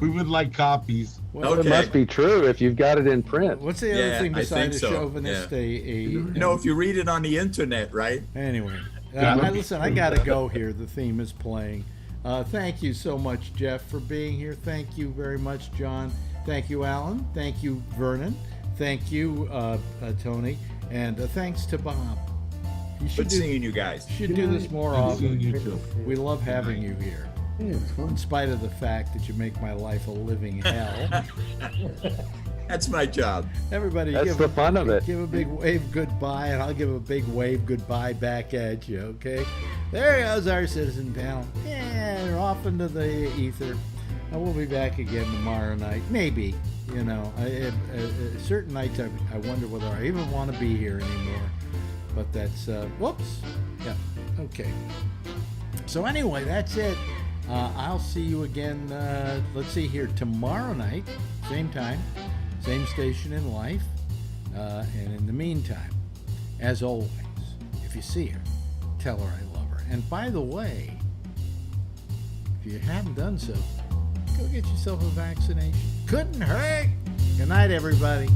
[SPEAKER 5] We would like copies.
[SPEAKER 4] Well, it must be true if you've got it in print.
[SPEAKER 2] What's the other thing besides a chauvinist?
[SPEAKER 9] Yeah. If you read it on the internet, right?
[SPEAKER 2] Anyway, listen, I got to go here. The theme is playing. Thank you so much, Jeff, for being here. Thank you very much, John. Thank you, Alan. Thank you, Vernon. Thank you, Tony. And thanks to Bob.
[SPEAKER 9] Good seeing you guys.
[SPEAKER 2] You should do this more often.
[SPEAKER 5] Seeing you too.
[SPEAKER 2] We love having you here.
[SPEAKER 8] Yeah, it's fun.
[SPEAKER 2] In spite of the fact that you make my life a living hell.
[SPEAKER 9] That's my job.
[SPEAKER 2] Everybody,
[SPEAKER 4] That's the fun of it.
[SPEAKER 2] Give a big wave goodbye, and I'll give a big wave goodbye back at you, okay? There goes our citizen panel. Yeah, they're off into the ether. We'll be back again tomorrow night. Maybe, you know. Certain nights I wonder whether I even want to be here anymore. But that's, whoops. Yeah, okay. So anyway, that's it. I'll see you again, let's see here, tomorrow night, same time, same station in life. And in the meantime, as always, if you see her, tell her I love her. And by the way, if you haven't done so, go get yourself a vaccination. Couldn't hurt. Good night, everybody.